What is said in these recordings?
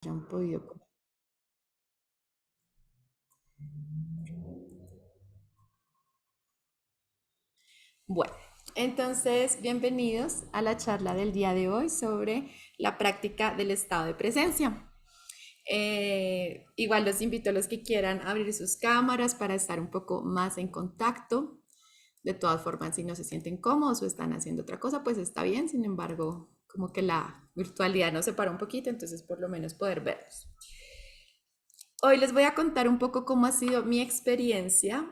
hayan podido. Bueno, entonces, bienvenidos a la charla del día de hoy sobre la práctica del estado de presencia. Igual los invito a los que quieran abrir sus cámaras para estar un poco más en contacto. De todas formas, si no se sienten cómodos o están haciendo otra cosa, pues está bien. Sin embargo, como que la virtualidad nos separa un poquito, entonces por lo menos poder verlos. Hoy les voy a contar un poco cómo ha sido mi experiencia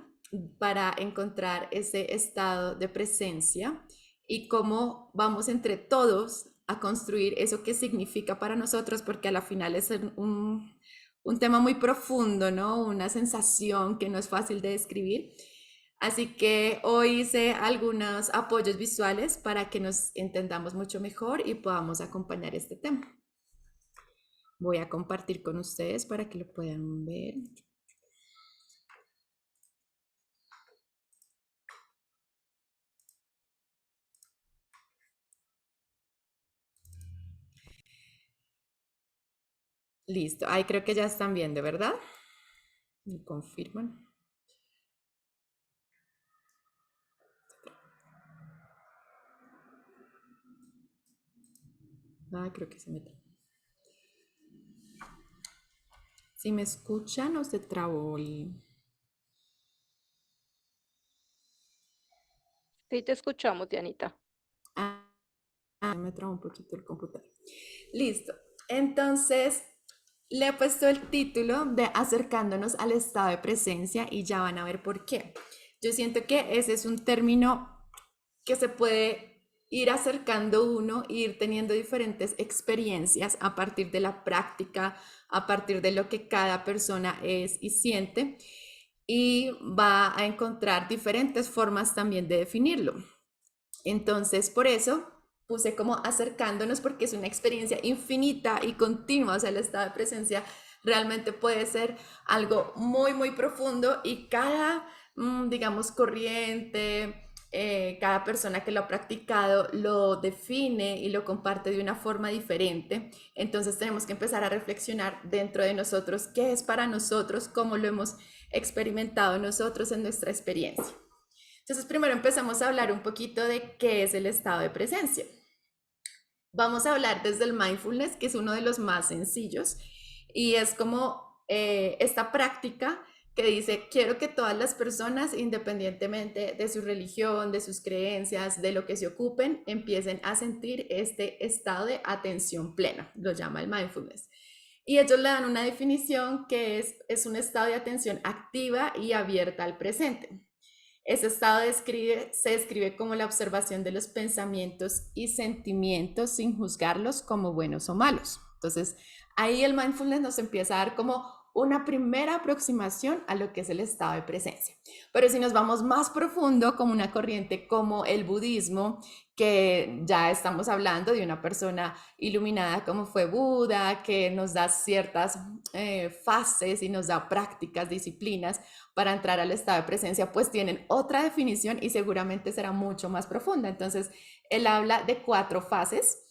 para encontrar ese estado de presencia y cómo vamos entre todos a construir eso que significa para nosotros, porque a la final es un tema muy profundo, ¿no? Una sensación que no es fácil de describir. Así que hoy hice algunos apoyos visuales para que nos entendamos mucho mejor y podamos acompañar este tema. Voy a compartir con ustedes para que lo puedan ver. Listo, ahí creo que ya están viendo, ¿verdad? Me confirman. Ah, creo que se me... Si me escuchan o se trabó el... Sí, te escuchamos, Dianita. Me trabó un poquito el computador. Listo. Entonces, le he puesto el título de Acercándonos al estado de presencia y ya van a ver por qué. Yo siento que ese es un término que se puede ir acercando uno e ir teniendo diferentes experiencias a partir de la práctica, a partir de lo que cada persona es y siente, y va a encontrar diferentes formas también de definirlo. Entonces, por eso puse como acercándonos porque es una experiencia infinita y continua, o sea, el estado de presencia realmente puede ser algo muy, muy profundo y cada, digamos, corriente, cada persona que lo ha practicado lo define y lo comparte de una forma diferente. Entonces tenemos que empezar a reflexionar dentro de nosotros qué es para nosotros, cómo lo hemos experimentado nosotros en nuestra experiencia. Entonces, primero empezamos a hablar un poquito de qué es el estado de presencia. Vamos a hablar desde el mindfulness, que es uno de los más sencillos, y es como esta práctica que dice, quiero que todas las personas, independientemente de su religión, de sus creencias, de lo que se ocupen, empiecen a sentir este estado de atención plena, lo llama el mindfulness. Y ellos le dan una definición que es un estado de atención activa y abierta al presente. Ese estado se describe como la observación de los pensamientos y sentimientos sin juzgarlos como buenos o malos. Entonces, ahí el mindfulness nos empieza a dar como una primera aproximación a lo que es el estado de presencia. Pero si nos vamos más profundo, como una corriente como el budismo, que ya estamos hablando de una persona iluminada como fue Buda, que nos da ciertas fases y nos da prácticas, disciplinas para entrar al estado de presencia, pues tienen otra definición y seguramente será mucho más profunda. Entonces, él habla de 4 fases,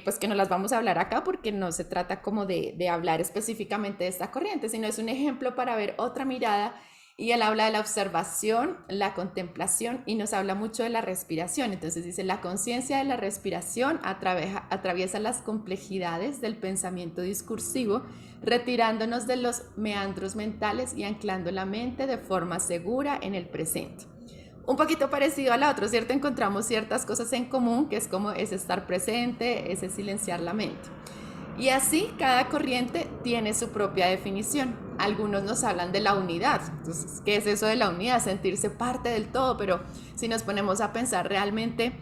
pues que no las vamos a hablar acá porque no se trata como de hablar específicamente de esta corriente, sino es un ejemplo para ver otra mirada. Y él habla de la observación, la contemplación y nos habla mucho de la respiración. Entonces dice, la conciencia de la respiración atraviesa las complejidades del pensamiento discursivo, retirándonos de los meandros mentales y anclando la mente de forma segura en el presente. Un poquito parecido a la otra, ¿cierto? Encontramos ciertas cosas en común, que es como ese estar presente, ese silenciar la mente. Y así cada corriente tiene su propia definición. Algunos nos hablan de la unidad. Entonces, ¿qué es eso de la unidad? Sentirse parte del todo, pero si nos ponemos a pensar realmente,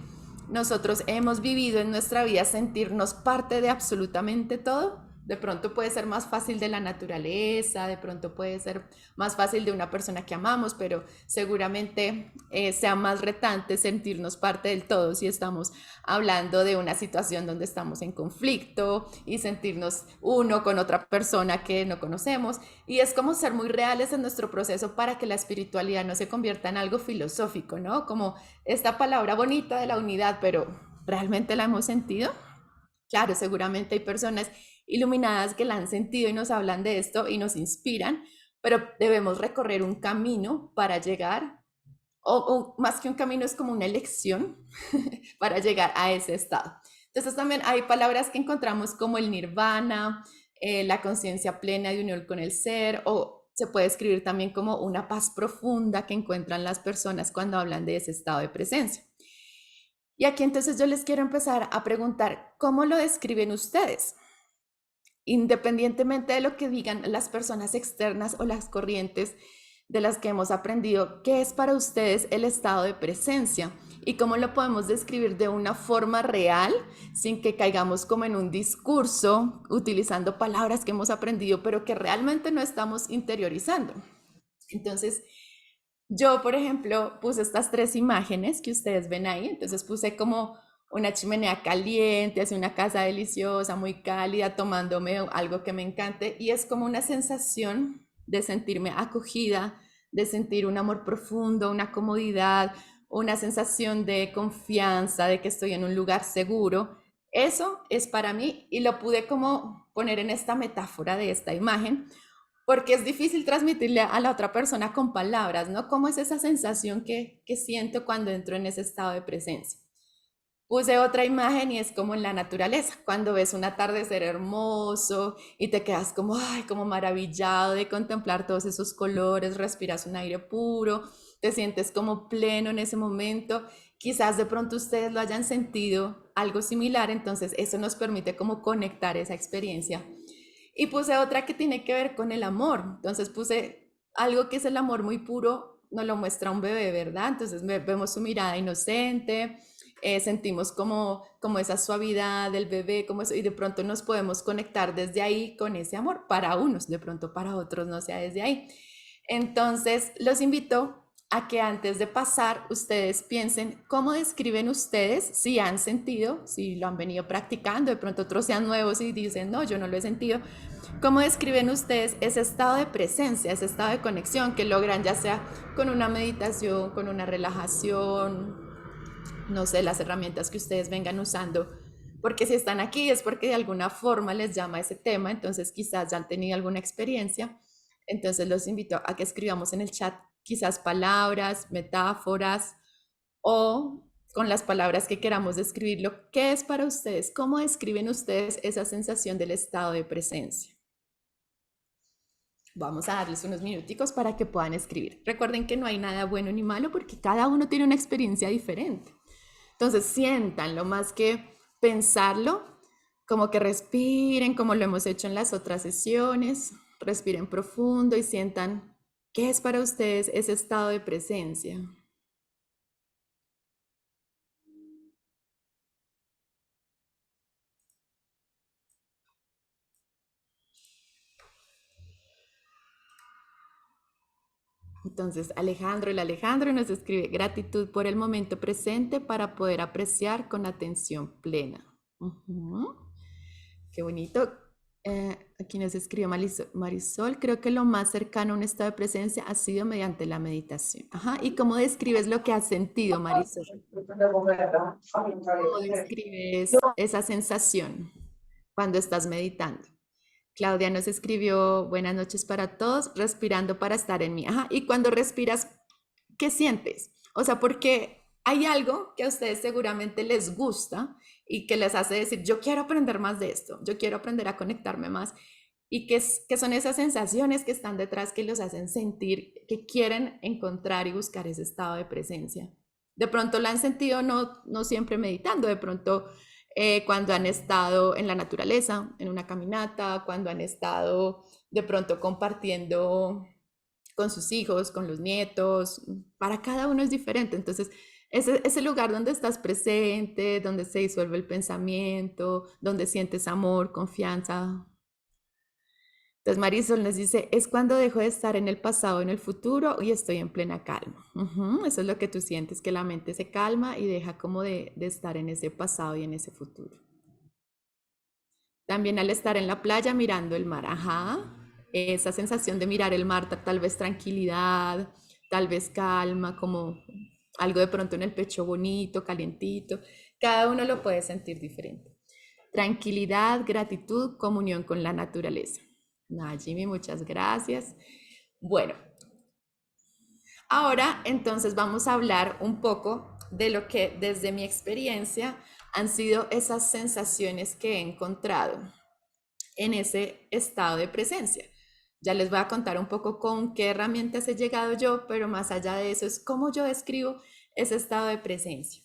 nosotros hemos vivido en nuestra vida sentirnos parte de absolutamente todo. De pronto puede ser más fácil de la naturaleza, de pronto puede ser más fácil de una persona que amamos, pero seguramente sea más retante sentirnos parte del todo si estamos hablando de una situación donde estamos en conflicto y sentirnos uno con otra persona que no conocemos. Y es como ser muy reales en nuestro proceso para que la espiritualidad no se convierta en algo filosófico, ¿no? Como esta palabra bonita de la unidad, pero ¿realmente la hemos sentido? Claro, seguramente hay personas iluminadas que la han sentido y nos hablan de esto y nos inspiran, pero debemos recorrer un camino para llegar, o más que un camino es como una elección para llegar a ese estado. Entonces también hay palabras que encontramos como el nirvana, la conciencia plena de unión con el ser, o se puede escribir también como una paz profunda que encuentran las personas cuando hablan de ese estado de presencia. Y aquí entonces yo les quiero empezar a preguntar, ¿cómo lo describen ustedes? Independientemente de lo que digan las personas externas o las corrientes de las que hemos aprendido, ¿qué es para ustedes el estado de presencia? Y cómo lo podemos describir de una forma real, sin que caigamos como en un discurso, utilizando palabras que hemos aprendido, pero que realmente no estamos interiorizando. Entonces, yo, por ejemplo, puse estas tres imágenes que ustedes ven ahí. Entonces puse como una chimenea caliente, así una casa deliciosa, muy cálida, tomándome algo que me encante. Y es como una sensación de sentirme acogida, de sentir un amor profundo, una comodidad, una sensación de confianza, de que estoy en un lugar seguro. Eso es para mí y lo pude como poner en esta metáfora de esta imagen porque es difícil transmitirle a la otra persona con palabras, ¿no? ¿Cómo es esa sensación que siento cuando entro en ese estado de presencia? Puse otra imagen y es como en la naturaleza, cuando ves un atardecer hermoso y te quedas como, ay, como maravillado de contemplar todos esos colores, respiras un aire puro, te sientes como pleno en ese momento. Quizás de pronto ustedes lo hayan sentido algo similar, entonces eso nos permite como conectar esa experiencia. Y puse otra que tiene que ver con el amor. Entonces puse algo que es el amor muy puro, nos lo muestra un bebé, ¿verdad? Entonces vemos su mirada inocente, sentimos como esa suavidad del bebé, como eso, y de pronto nos podemos conectar desde ahí con ese amor, para unos, de pronto para otros no sea desde ahí. Entonces los invito a que antes de pasar ustedes piensen cómo describen ustedes, si han sentido, si lo han venido practicando, de pronto otros sean nuevos y dicen, no, yo no lo he sentido, cómo describen ustedes ese estado de presencia, ese estado de conexión que logran ya sea con una meditación, con una relajación, no sé, las herramientas que ustedes vengan usando, porque si están aquí es porque de alguna forma les llama ese tema, entonces quizás ya han tenido alguna experiencia. Entonces los invito a que escribamos en el chat quizás palabras, metáforas o con las palabras que queramos describirlo. ¿Qué es para ustedes? ¿Cómo describen ustedes esa sensación del estado de presencia? Vamos a darles unos minuticos para que puedan escribir. Recuerden que no hay nada bueno ni malo porque cada uno tiene una experiencia diferente. Entonces siéntanlo más que pensarlo, como que respiren, como lo hemos hecho en las otras sesiones, respiren profundo y sientan qué es para ustedes ese estado de presencia. Entonces, el Alejandro nos escribe gratitud por el momento presente para poder apreciar con atención plena. Ujú. Qué bonito. Aquí nos escribe Marisol, creo que lo más cercano a un estado de presencia ha sido mediante la meditación. Ajá. ¿Y cómo describes lo que has sentido, Marisol? ¿Cómo describes esa sensación cuando estás meditando? Claudia nos escribió, buenas noches para todos, respirando para estar en mí. Ajá. Y cuando respiras, ¿qué sientes? O sea, porque hay algo que a ustedes seguramente les gusta y que les hace decir, yo quiero aprender más de esto, yo quiero aprender a conectarme más. Y que son esas sensaciones que están detrás que los hacen sentir que quieren encontrar y buscar ese estado de presencia. De pronto la han sentido no siempre meditando, de pronto cuando han estado en la naturaleza, en una caminata, cuando han estado de pronto compartiendo con sus hijos, con los nietos, para cada uno es diferente. Entonces, ese lugar donde estás presente, donde se disuelve el pensamiento, donde sientes amor, confianza. Entonces Marisol nos dice, es cuando dejo de estar en el pasado, en el futuro y estoy en plena calma. Eso es lo que tú sientes, que la mente se calma y deja como de estar en ese pasado y en ese futuro. También al estar en la playa mirando el mar, ajá, esa sensación de mirar el mar, tal vez tranquilidad, tal vez calma, como algo de pronto en el pecho bonito, calientito, cada uno lo puede sentir diferente. tranquilidad, gratitud, comunión con la naturaleza. Jimmy, muchas gracias. Bueno, ahora entonces vamos a hablar un poco de lo que desde mi experiencia han sido esas sensaciones que he encontrado en ese estado de presencia. Ya les voy a contar un poco con qué herramientas he llegado yo, pero más allá de eso es cómo yo describo ese estado de presencia.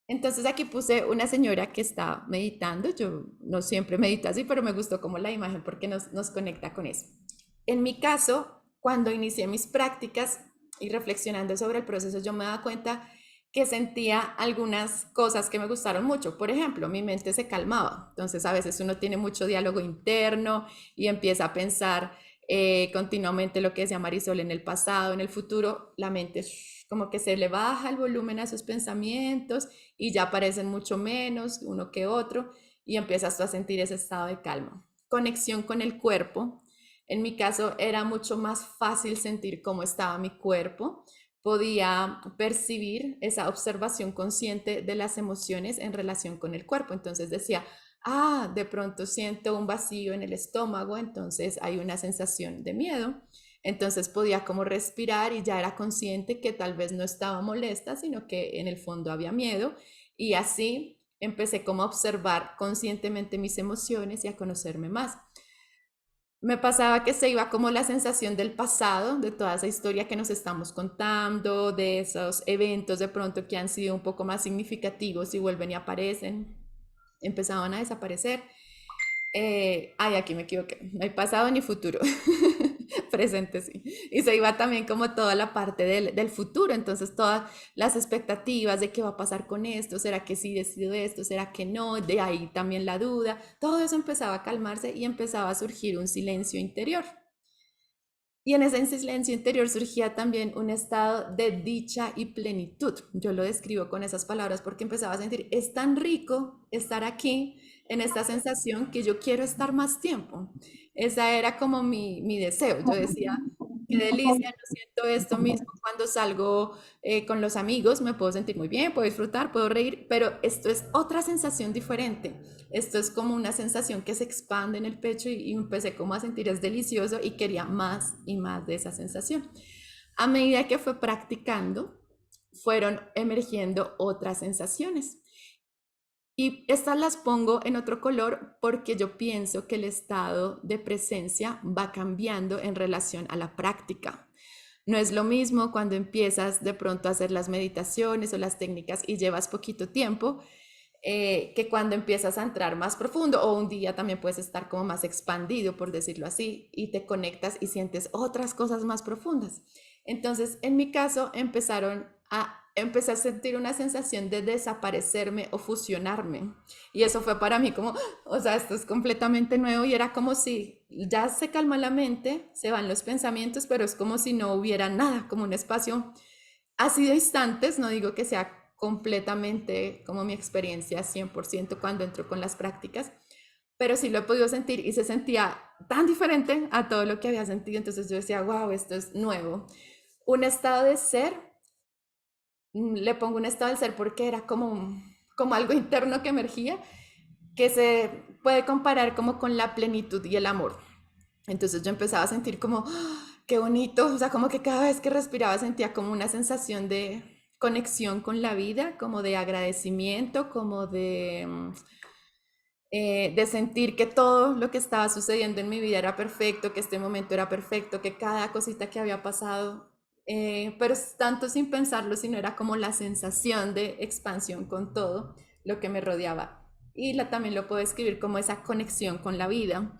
Entonces aquí puse una señora que está meditando. Yo no siempre medito así, pero me gustó como la imagen porque nos conecta con eso. En mi caso, cuando inicié mis prácticas y reflexionando sobre el proceso, yo me daba cuenta que sentía algunas cosas que me gustaron mucho. Por ejemplo, mi mente se calmaba. Entonces a veces uno tiene mucho diálogo interno y empieza a pensar continuamente lo que decía Marisol en el pasado, en el futuro. La mente como que se le baja el volumen a sus pensamientos y ya aparecen mucho menos uno que otro y empiezas tú a sentir ese estado de calma. Conexión con el cuerpo. En mi caso era mucho más fácil sentir cómo estaba mi cuerpo. Podía percibir esa observación consciente de las emociones en relación con el cuerpo. Entonces decía, de pronto siento un vacío en el estómago, entonces hay una sensación de miedo. Entonces podía como respirar y ya era consciente que tal vez no estaba molesta, sino que en el fondo había miedo. Y así empecé como a observar conscientemente mis emociones y a conocerme más. Me pasaba que se iba como la sensación del pasado, de toda esa historia que nos estamos contando, de esos eventos de pronto que han sido un poco más significativos y vuelven y aparecen, empezaban a desaparecer. Aquí me equivoqué, no hay pasado ni futuro, presente sí. Y se iba también como toda la parte del futuro, entonces todas las expectativas de qué va a pasar con esto, será que sí decido esto, será que no, de ahí también la duda, todo eso empezaba a calmarse y empezaba a surgir un silencio interior. Y en ese silencio interior surgía también un estado de dicha y plenitud. Yo lo describo con esas palabras porque empezaba a sentir, es tan rico estar aquí en esta sensación que yo quiero estar más tiempo. Esa era como mi deseo. Yo decía, qué delicia, no siento esto mismo cuando salgo con los amigos, me puedo sentir muy bien, puedo disfrutar, puedo reír, pero esto es otra sensación diferente. Esto es como una sensación que se expande en el pecho y empecé como a sentir es delicioso y quería más y más de esa sensación. A medida que fue practicando, fueron emergiendo otras sensaciones. Y estas las pongo en otro color porque yo pienso que el estado de presencia va cambiando en relación a la práctica. No es lo mismo cuando empiezas de pronto a hacer las meditaciones o las técnicas y llevas poquito tiempo que cuando empiezas a entrar más profundo o un día también puedes estar como más expandido, por decirlo así, y te conectas y sientes otras cosas más profundas. Entonces, en mi caso, empecé a sentir una sensación de desaparecerme o fusionarme. Y eso fue para mí como, o sea, esto es completamente nuevo y era como si ya se calma la mente, se van los pensamientos, pero es como si no hubiera nada, como un espacio. Ha sido instantes, no digo que sea completamente como mi experiencia 100% cuando entro con las prácticas, pero sí lo he podido sentir y se sentía tan diferente a todo lo que había sentido. Entonces yo decía, wow, esto es nuevo. Un estado de ser, le pongo un estado del ser porque era como algo interno que emergía, que se puede comparar como con la plenitud y el amor. Entonces yo empezaba a sentir como, qué bonito, o sea, como que cada vez que respiraba sentía como una sensación de conexión con la vida, como de agradecimiento, como de sentir que todo lo que estaba sucediendo en mi vida era perfecto, que este momento era perfecto, que cada cosita que había pasado, pero tanto sin pensarlo, sino era como la sensación de expansión con todo lo que me rodeaba. Y también lo puedo describir como esa conexión con la vida.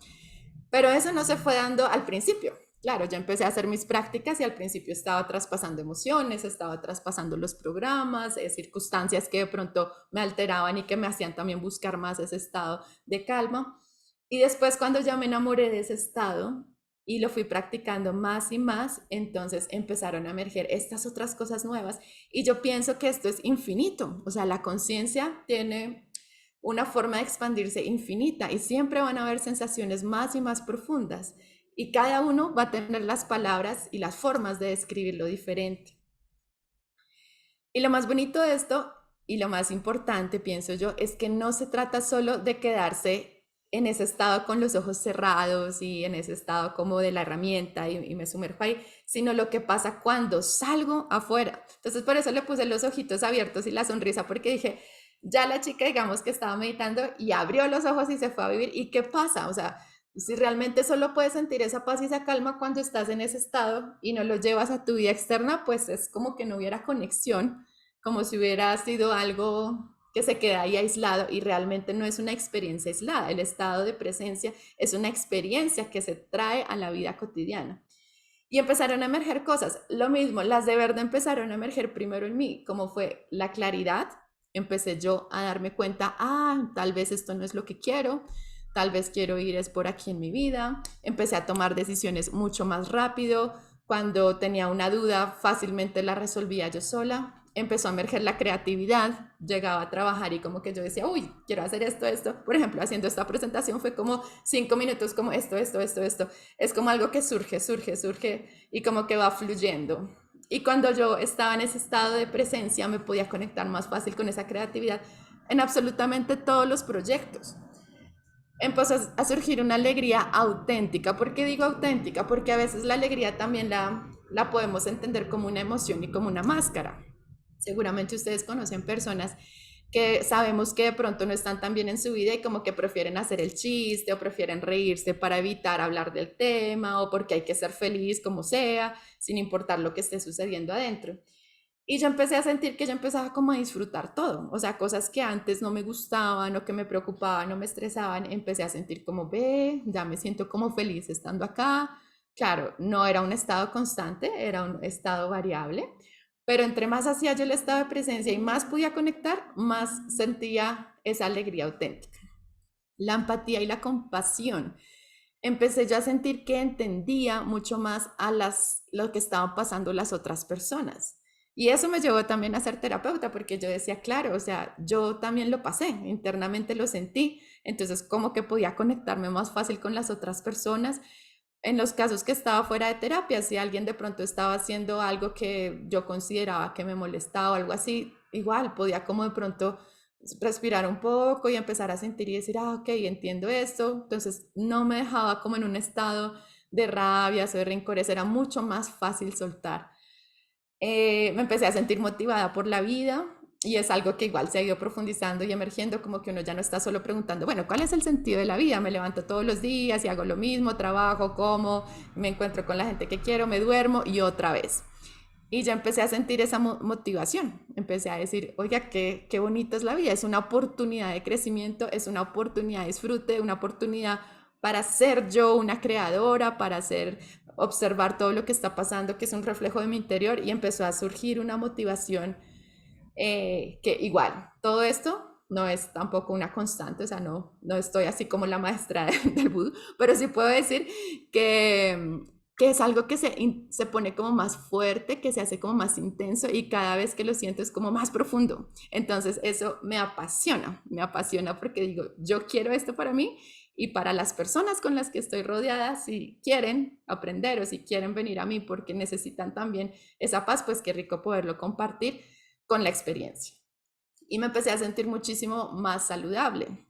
Pero eso no se fue dando al principio. Claro, ya empecé a hacer mis prácticas y al principio estaba traspasando emociones, estaba traspasando los programas, circunstancias que de pronto me alteraban y que me hacían también buscar más ese estado de calma. Y después cuando ya me enamoré de ese estado y lo fui practicando más y más, entonces empezaron a emerger estas otras cosas nuevas. Y yo pienso que esto es infinito, o sea, la conciencia tiene una forma de expandirse infinita y siempre van a haber sensaciones más y más profundas y cada uno va a tener las palabras y las formas de describirlo diferente. Y lo más bonito de esto y lo más importante, pienso yo, es que no se trata solo de quedarse en ese estado con los ojos cerrados y en ese estado como de la herramienta y me sumerjo ahí, sino lo que pasa cuando salgo afuera. Entonces por eso le puse los ojitos abiertos y la sonrisa, porque dije, ya la chica digamos que estaba meditando y abrió los ojos y se fue a vivir. ¿Y qué pasa? O sea, si realmente solo puedes sentir esa paz y esa calma cuando estás en ese estado y no lo llevas a tu vida externa, pues es como que no hubiera conexión, como si hubiera sido algo que se queda ahí aislado y realmente no es una experiencia aislada. El estado de presencia es una experiencia que se trae a la vida cotidiana. Y empezaron a emerger cosas. Lo mismo, las de verde empezaron a emerger primero en mí, como fue la claridad. Empecé yo a darme cuenta, tal vez esto no es lo que quiero, tal vez quiero ir es por aquí en mi vida. Empecé a tomar decisiones mucho más rápido. Cuando tenía una duda, fácilmente la resolvía yo sola. Empezó a emerger la creatividad, llegaba a trabajar y como que yo decía, uy, quiero hacer esto, esto. Por ejemplo, haciendo esta presentación fue como 5 minutos, como esto. Es como algo que surge y como que va fluyendo. Y cuando yo estaba en ese estado de presencia, me podía conectar más fácil con esa creatividad en absolutamente todos los proyectos. Empezó a surgir una alegría auténtica. ¿Por qué digo auténtica? Porque a veces la alegría también la podemos entender como una emoción y como una máscara. Seguramente ustedes conocen personas que sabemos que de pronto no están tan bien en su vida y como que prefieren hacer el chiste o prefieren reírse para evitar hablar del tema o porque hay que ser feliz como sea, sin importar lo que esté sucediendo adentro. Y yo empecé a sentir que yo empezaba como a disfrutar todo, o sea, cosas que antes no me gustaban o que me preocupaban o me estresaban, empecé a sentir como, ve, ya me siento como feliz estando acá. Claro, no era un estado constante, era un estado variable, pero entre más hacía yo el estado de presencia y más podía conectar, más sentía esa alegría auténtica. La empatía y la compasión. Empecé yo a sentir que entendía mucho más lo que estaban pasando las otras personas. Y eso me llevó también a ser terapeuta, porque yo decía, claro, o sea, yo también lo pasé, internamente lo sentí, entonces como que podía conectarme más fácil con las otras personas. En los casos que estaba fuera de terapia, si alguien de pronto estaba haciendo algo que yo consideraba que me molestaba o algo así, igual podía como de pronto respirar un poco y empezar a sentir y decir, ok, entiendo esto. Entonces no me dejaba como en un estado de rabia o de rencores, era mucho más fácil soltar. Me empecé a sentir motivada por la vida y es algo que igual se ha ido profundizando y emergiendo, como que uno ya no está solo preguntando, bueno, ¿cuál es el sentido de la vida? Me levanto todos los días y hago lo mismo, trabajo, como, me encuentro con la gente que quiero, me duermo y otra vez. Y ya empecé a sentir esa motivación, empecé a decir, oiga, qué bonita es la vida, es una oportunidad de crecimiento, es una oportunidad de disfrute, una oportunidad para ser yo una creadora, para ser, observar todo lo que está pasando, que es un reflejo de mi interior, y empezó a surgir una motivación que igual, todo esto no es tampoco una constante, o sea, no estoy así como la maestra del vudú, pero sí puedo decir que es algo que se pone como más fuerte, que se hace como más intenso y cada vez que lo siento es como más profundo. Entonces eso me apasiona porque digo, yo quiero esto para mí y para las personas con las que estoy rodeada, si quieren aprender o si quieren venir a mí porque necesitan también esa paz, pues qué rico poderlo compartir con la experiencia. Y me empecé a sentir muchísimo más saludable.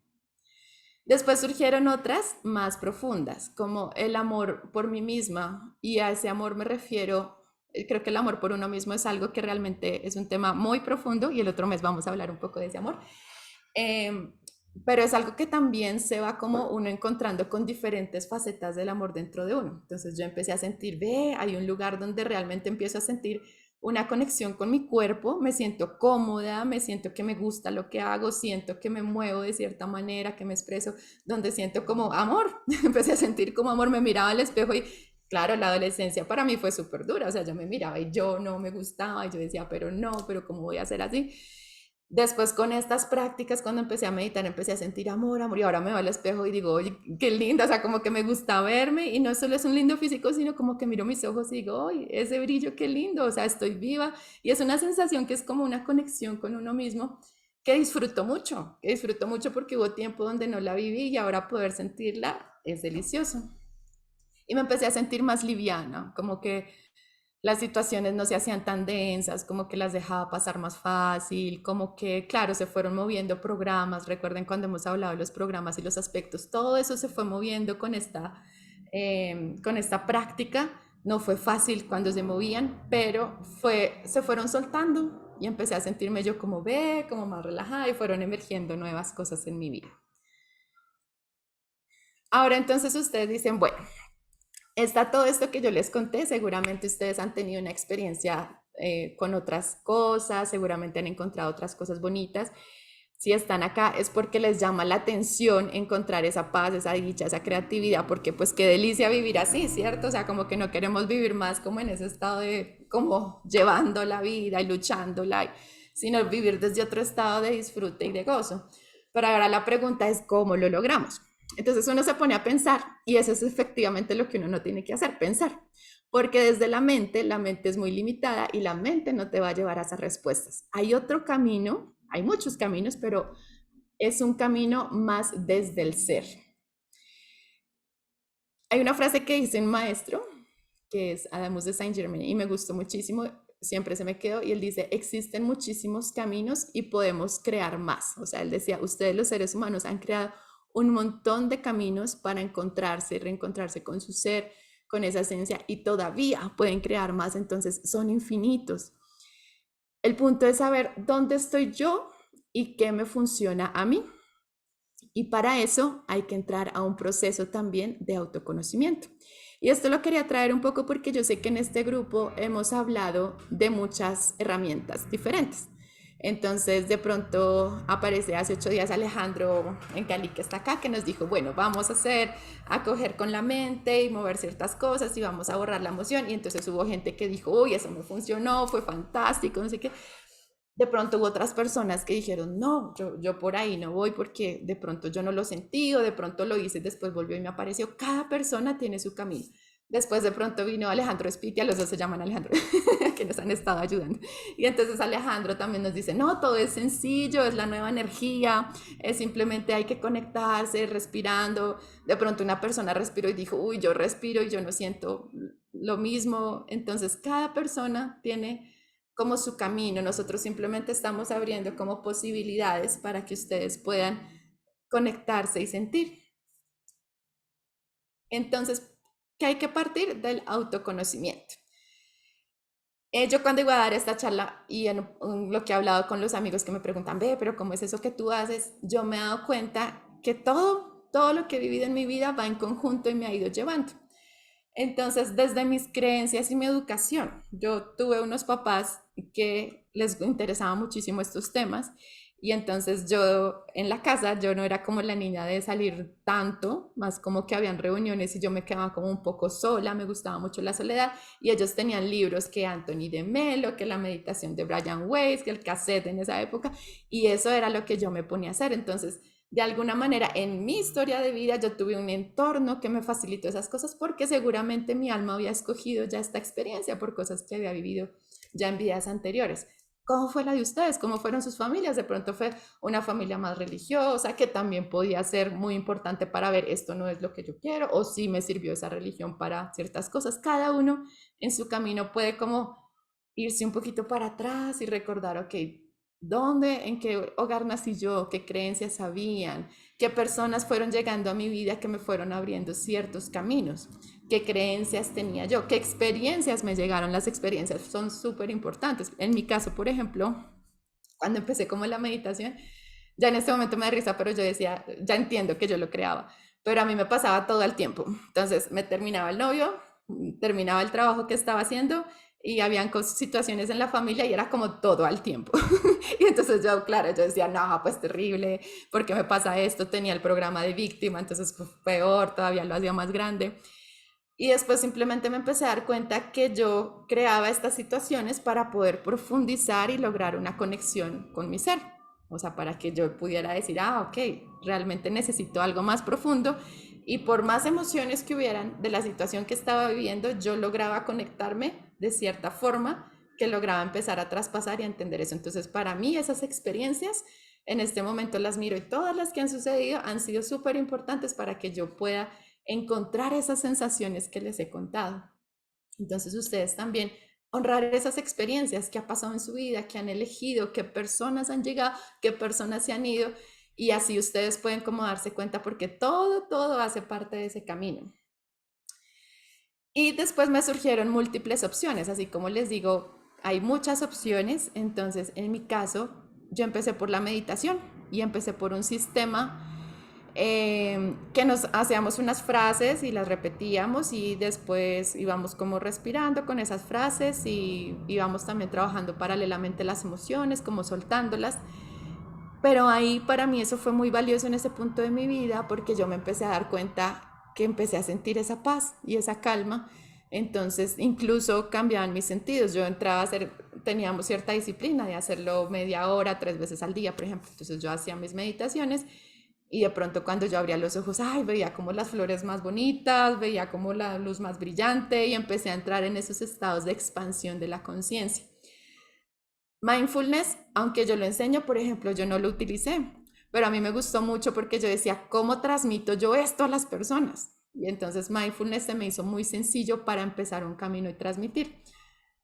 Después surgieron otras más profundas, como el amor por mí misma. Y a ese amor me refiero, creo que el amor por uno mismo es algo que realmente es un tema muy profundo y el otro mes vamos a hablar un poco de ese amor. Eh, pero es algo que también se va como uno encontrando con diferentes facetas del amor dentro de uno. Entonces yo empecé a sentir, ve, hay un lugar donde realmente empiezo a sentir una conexión con mi cuerpo, me siento cómoda, me siento que me gusta lo que hago, siento que me muevo de cierta manera, que me expreso, donde siento como amor, empecé a sentir como amor, me miraba al espejo y claro, la adolescencia para mí fue súper dura, o sea, yo me miraba y yo no me gustaba y yo decía, pero no, pero ¿cómo voy a ser así? Después con estas prácticas, cuando empecé a meditar, empecé a sentir amor, y ahora me veo al espejo y digo, oye, qué linda, o sea, como que me gusta verme y no solo es un lindo físico, sino como que miro mis ojos y digo, oye, ese brillo, qué lindo, o sea, estoy viva y es una sensación que es como una conexión con uno mismo que disfruto mucho porque hubo tiempo donde no la viví y ahora poder sentirla es delicioso. Y me empecé a sentir más liviana, como que las situaciones no se hacían tan densas, como que las dejaba pasar más fácil, como que, claro, se fueron moviendo programas, recuerden cuando hemos hablado de los programas y los aspectos, todo eso se fue moviendo con esta práctica. No fue fácil cuando se movían, pero se fueron soltando y empecé a sentirme yo como como más relajada y fueron emergiendo nuevas cosas en mi vida. Ahora entonces ustedes dicen, bueno, está todo esto que yo les conté, seguramente ustedes han tenido una experiencia con otras cosas, seguramente han encontrado otras cosas bonitas. Si están acá es porque les llama la atención encontrar esa paz, esa dicha, esa creatividad, porque pues qué delicia vivir así, ¿cierto? O sea, como que no queremos vivir más como en ese estado de como llevando la vida y luchándola, sino vivir desde otro estado de disfrute y de gozo. Pero ahora la pregunta es, ¿cómo lo logramos? Entonces uno se pone a pensar y eso es efectivamente lo que uno no tiene que hacer, pensar. Porque desde la mente es muy limitada y la mente no te va a llevar a esas respuestas. Hay otro camino, hay muchos caminos, pero es un camino más desde el ser. Hay una frase que dice un maestro, que es Adamus de Saint-Germain, y me gustó muchísimo, siempre se me quedó, y él dice, existen muchísimos caminos y podemos crear más. O sea, él decía, ustedes los seres humanos han creado un montón de caminos para encontrarse, reencontrarse con su ser, con esa esencia, y todavía pueden crear más, entonces son infinitos. El punto es saber dónde estoy yo y qué me funciona a mí. Y para eso hay que entrar a un proceso también de autoconocimiento. Y esto lo quería traer un poco porque yo sé que en este grupo hemos hablado de muchas herramientas diferentes. Entonces, de pronto aparece hace 8 días Alejandro en Cali, que está acá, que nos dijo, bueno, vamos a coger con la mente y mover ciertas cosas y vamos a borrar la emoción. Y entonces hubo gente que dijo, uy, eso me funcionó, fue fantástico, no sé qué. De pronto hubo otras personas que dijeron, no, yo por ahí no voy porque de pronto yo no lo sentí o de pronto lo hice, después volvió y me apareció. Cada persona tiene su camino. Después de pronto vino Alejandro Spitia, los dos se llaman Alejandro, que nos han estado ayudando. Y entonces Alejandro también nos dice, no, todo es sencillo, es la nueva energía, es simplemente hay que conectarse respirando. De pronto una persona respiró y dijo, uy, yo respiro y yo no siento lo mismo. Entonces cada persona tiene como su camino. Nosotros simplemente estamos abriendo como posibilidades para que ustedes puedan conectarse y sentir. Entonces, ¿qué hay que partir? Del autoconocimiento. Yo cuando iba a dar esta charla y en lo que he hablado con los amigos que me preguntan, ve, pero ¿cómo es eso que tú haces? Yo me he dado cuenta que todo lo que he vivido en mi vida va en conjunto y me ha ido llevando. Entonces, desde mis creencias y mi educación, yo tuve unos papás que les interesaban muchísimo estos temas y entonces yo en la casa, yo no era como la niña de salir tanto, más como que habían reuniones y yo me quedaba como un poco sola, me gustaba mucho la soledad y ellos tenían libros que Anthony de Melo, que la meditación de Brian Weiss, que el cassette en esa época y eso era lo que yo me ponía a hacer. Entonces, de alguna manera en mi historia de vida yo tuve un entorno que me facilitó esas cosas porque seguramente mi alma había escogido ya esta experiencia por cosas que había vivido ya en vidas anteriores. ¿Cómo fue la de ustedes? ¿Cómo fueron sus familias? De pronto fue una familia más religiosa que también podía ser muy importante para ver esto no es lo que yo quiero o sí me sirvió esa religión para ciertas cosas. Cada uno en su camino puede como irse un poquito para atrás y recordar, ok, ¿dónde, en qué hogar nací yo? ¿Qué creencias habían? ¿Qué personas fueron llegando a mi vida que me fueron abriendo ciertos caminos? ¿Qué creencias tenía yo? ¿Qué experiencias me llegaron? Las experiencias son súper importantes. En mi caso, por ejemplo, cuando empecé como la meditación, ya en este momento me da risa, pero yo decía, ya entiendo que yo lo creaba, pero a mí me pasaba todo el tiempo. Entonces me terminaba el novio, terminaba el trabajo que estaba haciendo y habían situaciones en la familia y era como todo al tiempo. Y entonces yo, claro, yo decía, no, pues terrible, ¿por qué me pasa esto? Tenía el programa de víctima, entonces pues, peor, todavía lo hacía más grande. Y después simplemente me empecé a dar cuenta que yo creaba estas situaciones para poder profundizar y lograr una conexión con mi ser. O sea, para que yo pudiera decir, ah, ok, realmente necesito algo más profundo. Y por más emociones que hubieran de la situación que estaba viviendo, yo lograba conectarme de cierta forma que lograba empezar a traspasar y a entender eso. Entonces, para mí esas experiencias en este momento las miro y todas las que han sucedido han sido súper importantes para que yo pueda encontrar esas sensaciones que les he contado. Entonces ustedes también honrar esas experiencias que ha pasado en su vida, que han elegido, qué personas han llegado, qué personas se han ido, y así ustedes pueden como darse cuenta porque todo hace parte de ese camino. Y después me surgieron múltiples opciones, así como les digo, hay muchas opciones, entonces en mi caso yo empecé por la meditación y empecé por un sistema que nos hacíamos unas frases y las repetíamos y después íbamos como respirando con esas frases y íbamos también trabajando paralelamente las emociones, como soltándolas. Pero ahí para mí eso fue muy valioso en ese punto de mi vida porque yo me empecé a dar cuenta que empecé a sentir esa paz y esa calma. Entonces incluso cambiaban mis sentidos. Yo entraba a hacer, teníamos cierta disciplina de hacerlo media hora, 3 veces al día, por ejemplo. Entonces yo hacía mis meditaciones y de pronto cuando yo abría los ojos, ay, veía como las flores más bonitas, veía como la luz más brillante y empecé a entrar en esos estados de expansión de la conciencia. Mindfulness, aunque yo lo enseño, por ejemplo, yo no lo utilicé, pero a mí me gustó mucho porque yo decía, ¿cómo transmito yo esto a las personas? Y entonces mindfulness se me hizo muy sencillo para empezar un camino y transmitir.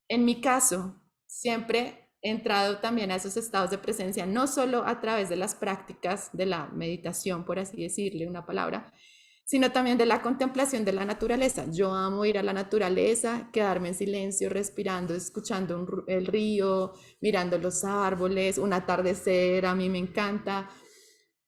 En mi caso, siempre he entrado también a esos estados de presencia, no solo a través de las prácticas de la meditación, por así decirle una palabra, sino también de la contemplación de la naturaleza. Yo amo ir a la naturaleza, quedarme en silencio, respirando, escuchando el río, mirando los árboles, un atardecer, a mí me encanta.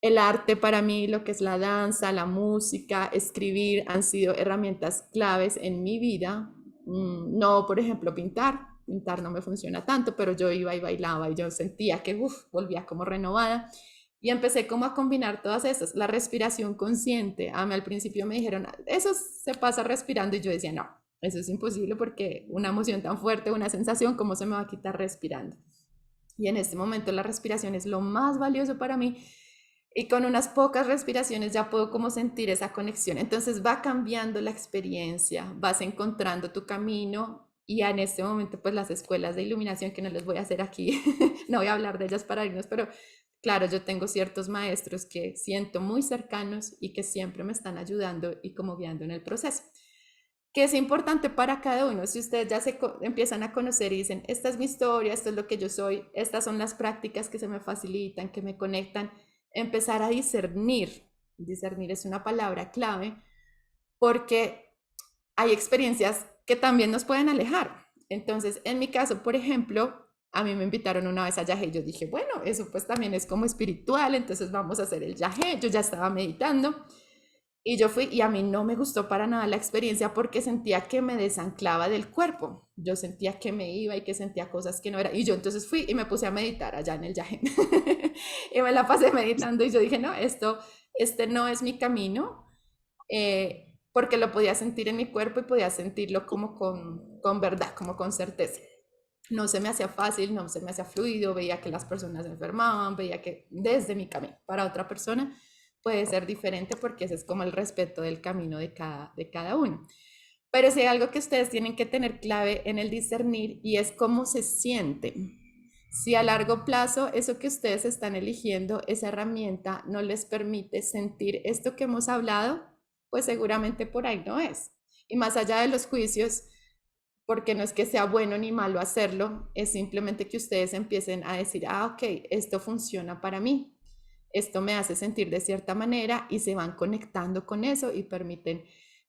El arte para mí, lo que es la danza, la música, escribir, han sido herramientas claves en mi vida. No, por ejemplo, pintar no me funciona tanto, pero yo iba y bailaba y yo sentía que volvía como renovada. Y empecé como a combinar todas estas, la respiración consciente. A mí al principio me dijeron, eso se pasa respirando y yo decía, no, eso es imposible porque una emoción tan fuerte, una sensación, ¿cómo se me va a quitar respirando? Y en este momento la respiración es lo más valioso para mí y con unas pocas respiraciones ya puedo como sentir esa conexión. Entonces va cambiando la experiencia, vas encontrando tu camino y en este momento pues las escuelas de iluminación que no les voy a hacer aquí, no voy a hablar de ellas para irnos, pero claro, yo tengo ciertos maestros que siento muy cercanos y que siempre me están ayudando y como guiando en el proceso que es importante para cada uno. Si ustedes ya se empiezan a conocer y dicen, esta es mi historia, esto es lo que yo soy, estas son las prácticas que se me facilitan, que me conectan, empezar a discernir. Discernir es una palabra clave porque hay experiencias que también nos pueden alejar. Entonces, en mi caso, por ejemplo, a mí me invitaron una vez a yagé y yo dije, bueno, eso pues también es como espiritual, entonces vamos a hacer el yagé. Yo ya estaba meditando y yo fui y a mí no me gustó para nada la experiencia porque sentía que me desanclaba del cuerpo. Yo sentía que me iba y que sentía cosas que no era. Y yo entonces fui y me puse a meditar allá en el Yahen. Y me la pasé meditando y yo dije, no, este no es mi camino, porque lo podía sentir en mi cuerpo y podía sentirlo como con verdad, como con certeza. No se me hacía fácil, no se me hacía fluido, veía que las personas se enfermaban, veía que desde mi camino para otra persona puede ser diferente porque ese es como el respeto del camino de cada uno. Pero sí hay algo que ustedes tienen que tener clave en el discernir y es cómo se sienten. Si a largo plazo eso que ustedes están eligiendo, esa herramienta no les permite sentir esto que hemos hablado, pues seguramente por ahí no es. Y más allá de los juicios, porque no es que sea bueno ni malo hacerlo, es simplemente que ustedes empiecen a decir, ah, ok, esto funciona para mí, esto me hace sentir de cierta manera y se van conectando con eso y permiten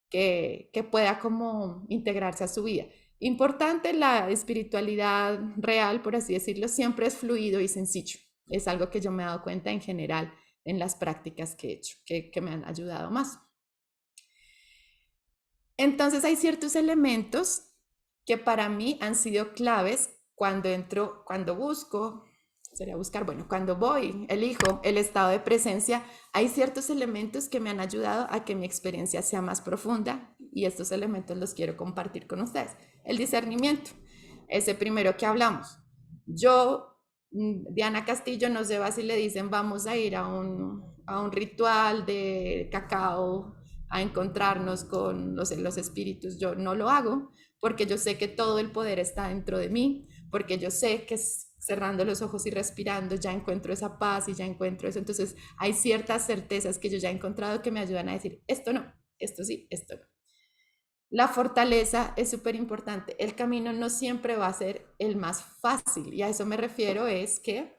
que pueda como integrarse a su vida. Importante, la espiritualidad real, por así decirlo, siempre es fluido y sencillo. Es algo que yo me he dado cuenta en general en las prácticas que he hecho, que me han ayudado más. Entonces hay ciertos elementos que para mí han sido claves cuando entro, cuando busco, sería buscar, bueno, cuando voy, elijo el estado de presencia, hay ciertos elementos que me han ayudado a que mi experiencia sea más profunda y estos elementos los quiero compartir con ustedes. El discernimiento, ese primero que hablamos. Yo, Diana Castillo, no sé si le dicen vamos a ir a un ritual de cacao a encontrarnos con los espíritus. Yo no lo hago porque yo sé que todo el poder está dentro de mí, porque yo sé que cerrando los ojos y respirando ya encuentro esa paz y ya encuentro eso. Entonces hay ciertas certezas que yo ya he encontrado que me ayudan a decir, esto no, esto sí, esto no. La fortaleza es súper importante. El camino no siempre va a ser el más fácil y a eso me refiero es que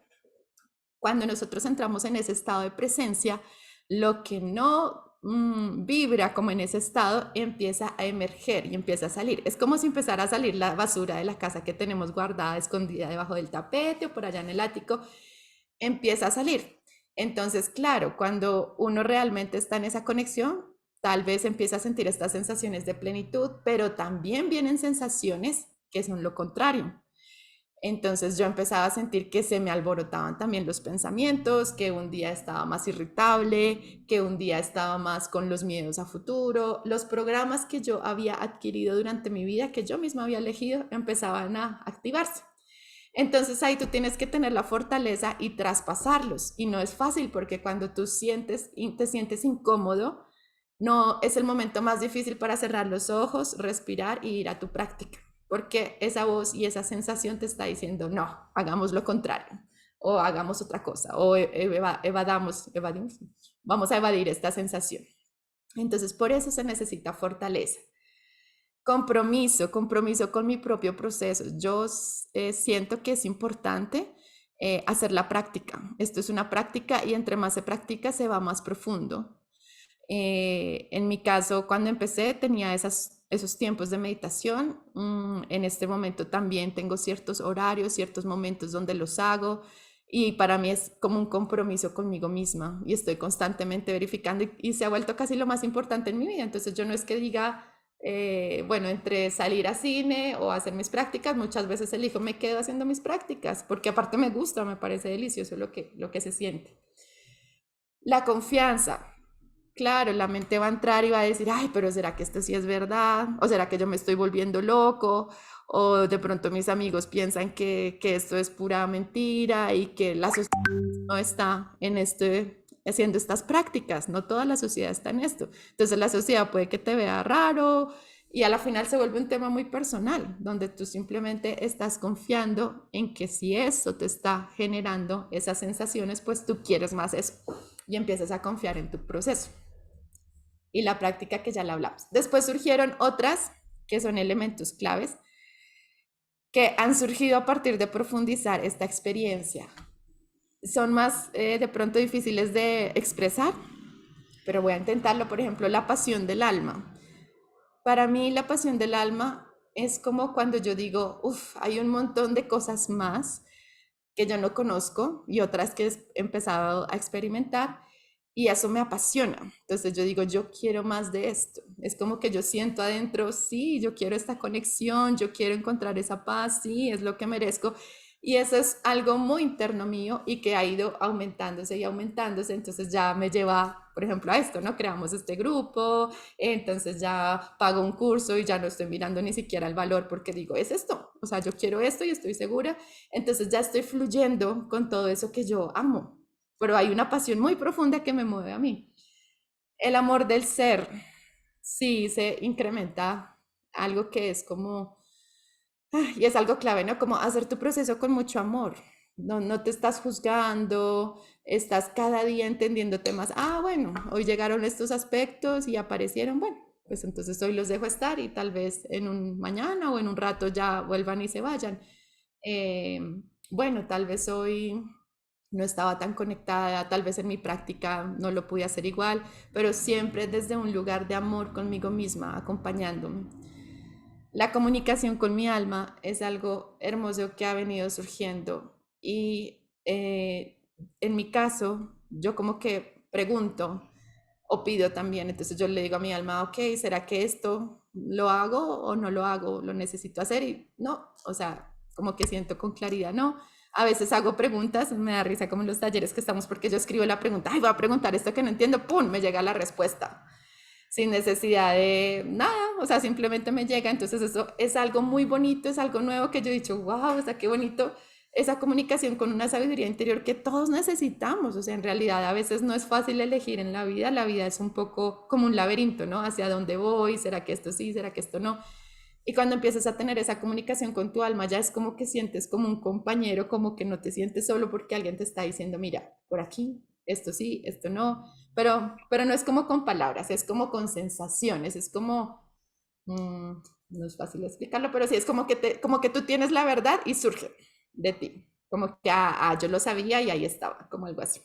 cuando nosotros entramos en ese estado de presencia, lo que no vibra como en ese estado empieza a emerger y empieza a salir. Es como si empezara a salir la basura de la casa que tenemos guardada, escondida debajo del tapete o por allá en el ático, empieza a salir. Entonces, claro, cuando uno realmente está en esa conexión, tal vez empieza a sentir estas sensaciones de plenitud, pero también vienen sensaciones que son lo contrario. Entonces yo empezaba a sentir que se me alborotaban también los pensamientos, que un día estaba más irritable, que un día estaba más con los miedos a futuro. Los programas que yo había adquirido durante mi vida, que yo misma había elegido, empezaban a activarse. Entonces ahí tú tienes que tener la fortaleza y traspasarlos. Y no es fácil porque cuando tú te sientes incómodo, no es el momento más difícil para cerrar los ojos, respirar y ir a tu práctica. Porque esa voz y esa sensación te está diciendo, no, hagamos lo contrario, o hagamos otra cosa, o evadimos, vamos a evadir esta sensación. Entonces, por eso se necesita fortaleza. Compromiso con mi propio proceso. Yo siento que es importante hacer la práctica. Esto es una práctica y entre más se practica se va más profundo. En mi caso, cuando empecé, tenía esos tiempos de meditación. En este momento también tengo ciertos horarios, ciertos momentos donde los hago. Y para mí es como un compromiso conmigo misma y estoy constantemente verificando y se ha vuelto casi lo más importante en mi vida. Entonces yo no es que diga, bueno, entre salir a cine o hacer mis prácticas, muchas veces elijo, me quedo haciendo mis prácticas porque aparte me gusta, me parece delicioso lo que se siente. La confianza. Claro, la mente va a entrar y va a decir, ay, pero ¿será que esto sí es verdad? ¿O será que yo me estoy volviendo loco? O de pronto mis amigos piensan que esto es pura mentira y que la sociedad no está en haciendo estas prácticas, no toda la sociedad está en esto. Entonces la sociedad puede que te vea raro y a la final se vuelve un tema muy personal, donde tú simplemente estás confiando en que si eso te está generando esas sensaciones, pues tú quieres más eso y empiezas a confiar en tu proceso y la práctica que ya la hablamos. Después surgieron otras que son elementos claves que han surgido a partir de profundizar esta experiencia. Son más de pronto difíciles de expresar, pero voy a intentarlo. Por ejemplo, la pasión del alma. Para mí la pasión del alma es como cuando yo digo, uff, hay un montón de cosas más que yo no conozco y otras que he empezado a experimentar y eso me apasiona. Entonces yo digo, yo quiero más de esto. Es como que yo siento adentro, sí, yo quiero esta conexión, yo quiero encontrar esa paz, sí, es lo que merezco. Y eso es algo muy interno mío y que ha ido aumentándose y aumentándose. Entonces ya me lleva, por ejemplo, a esto, ¿no? Creamos este grupo, entonces ya pago un curso y ya no estoy mirando ni siquiera el valor porque digo, es esto, o sea, yo quiero esto y estoy segura, entonces ya estoy fluyendo con todo eso que yo amo, pero hay una pasión muy profunda que me mueve a mí. El amor del ser, sí, se incrementa algo que es como, y es algo clave, ¿no? Como hacer tu proceso con mucho amor. No, no te estás juzgando, estás cada día entendiéndote más. Ah, bueno, hoy llegaron estos aspectos y aparecieron, bueno, pues entonces hoy los dejo estar y tal vez en un mañana o en un rato ya vuelvan y se vayan. Eh, bueno, tal vez hoy no estaba tan conectada, tal vez en mi práctica no lo pude hacer igual, pero siempre desde un lugar de amor conmigo misma, acompañándome. La comunicación con mi alma es algo hermoso que ha venido surgiendo y en mi caso yo como que pregunto o pido también, entonces yo le digo a mi alma, ok, ¿será que esto lo hago o no lo hago? ¿Lo necesito hacer? Y no, o sea, como que siento con claridad, no. A veces hago preguntas, me da risa como en los talleres que estamos porque yo escribo la pregunta, ay, voy a preguntar esto que no entiendo, ¡pum!, me llega la respuesta sin necesidad de nada, o sea, simplemente me llega. Entonces eso es algo muy bonito, es algo nuevo que yo he dicho, wow, o sea, qué bonito esa comunicación con una sabiduría interior que todos necesitamos. O sea, en realidad a veces no es fácil elegir en la vida es un poco como un laberinto, ¿no? ¿Hacia dónde voy? ¿Será que esto sí? ¿Será que esto no? Y cuando empiezas a tener esa comunicación con tu alma, ya es como que sientes como un compañero, como que no te sientes solo porque alguien te está diciendo, mira, por aquí, esto sí, esto no, pero no es como con palabras, es como con sensaciones, es como Mm, no es fácil explicarlo, pero sí es como que tú tienes la verdad y surge de ti. Como que yo lo sabía y ahí estaba, como algo así.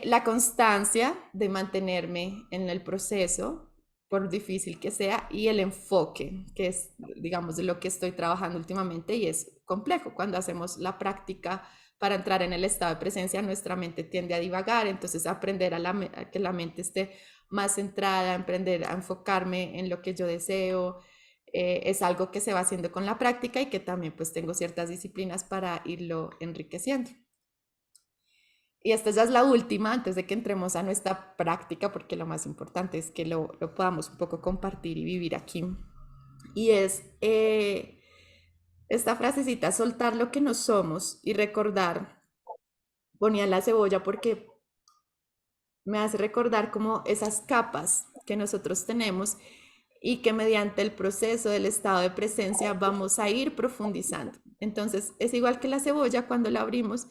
La constancia de mantenerme en el proceso, por difícil que sea, y el enfoque, que es, digamos, de lo que estoy trabajando últimamente y es complejo. Cuando hacemos la práctica para entrar en el estado de presencia, nuestra mente tiende a divagar, entonces aprender a que la mente esté más centrada, aprender a enfocarme en lo que yo deseo, es algo que se va haciendo con la práctica y que también pues tengo ciertas disciplinas para irlo enriqueciendo. Y esta ya es la última, antes de que entremos a nuestra práctica, porque lo más importante es que lo podamos un poco compartir y vivir aquí. Y es esta frasecita, soltar lo que no somos y recordar, ponía la cebolla porque me hace recordar como esas capas que nosotros tenemos y que mediante el proceso del estado de presencia vamos a ir profundizando. Entonces es igual que la cebolla cuando la abrimos,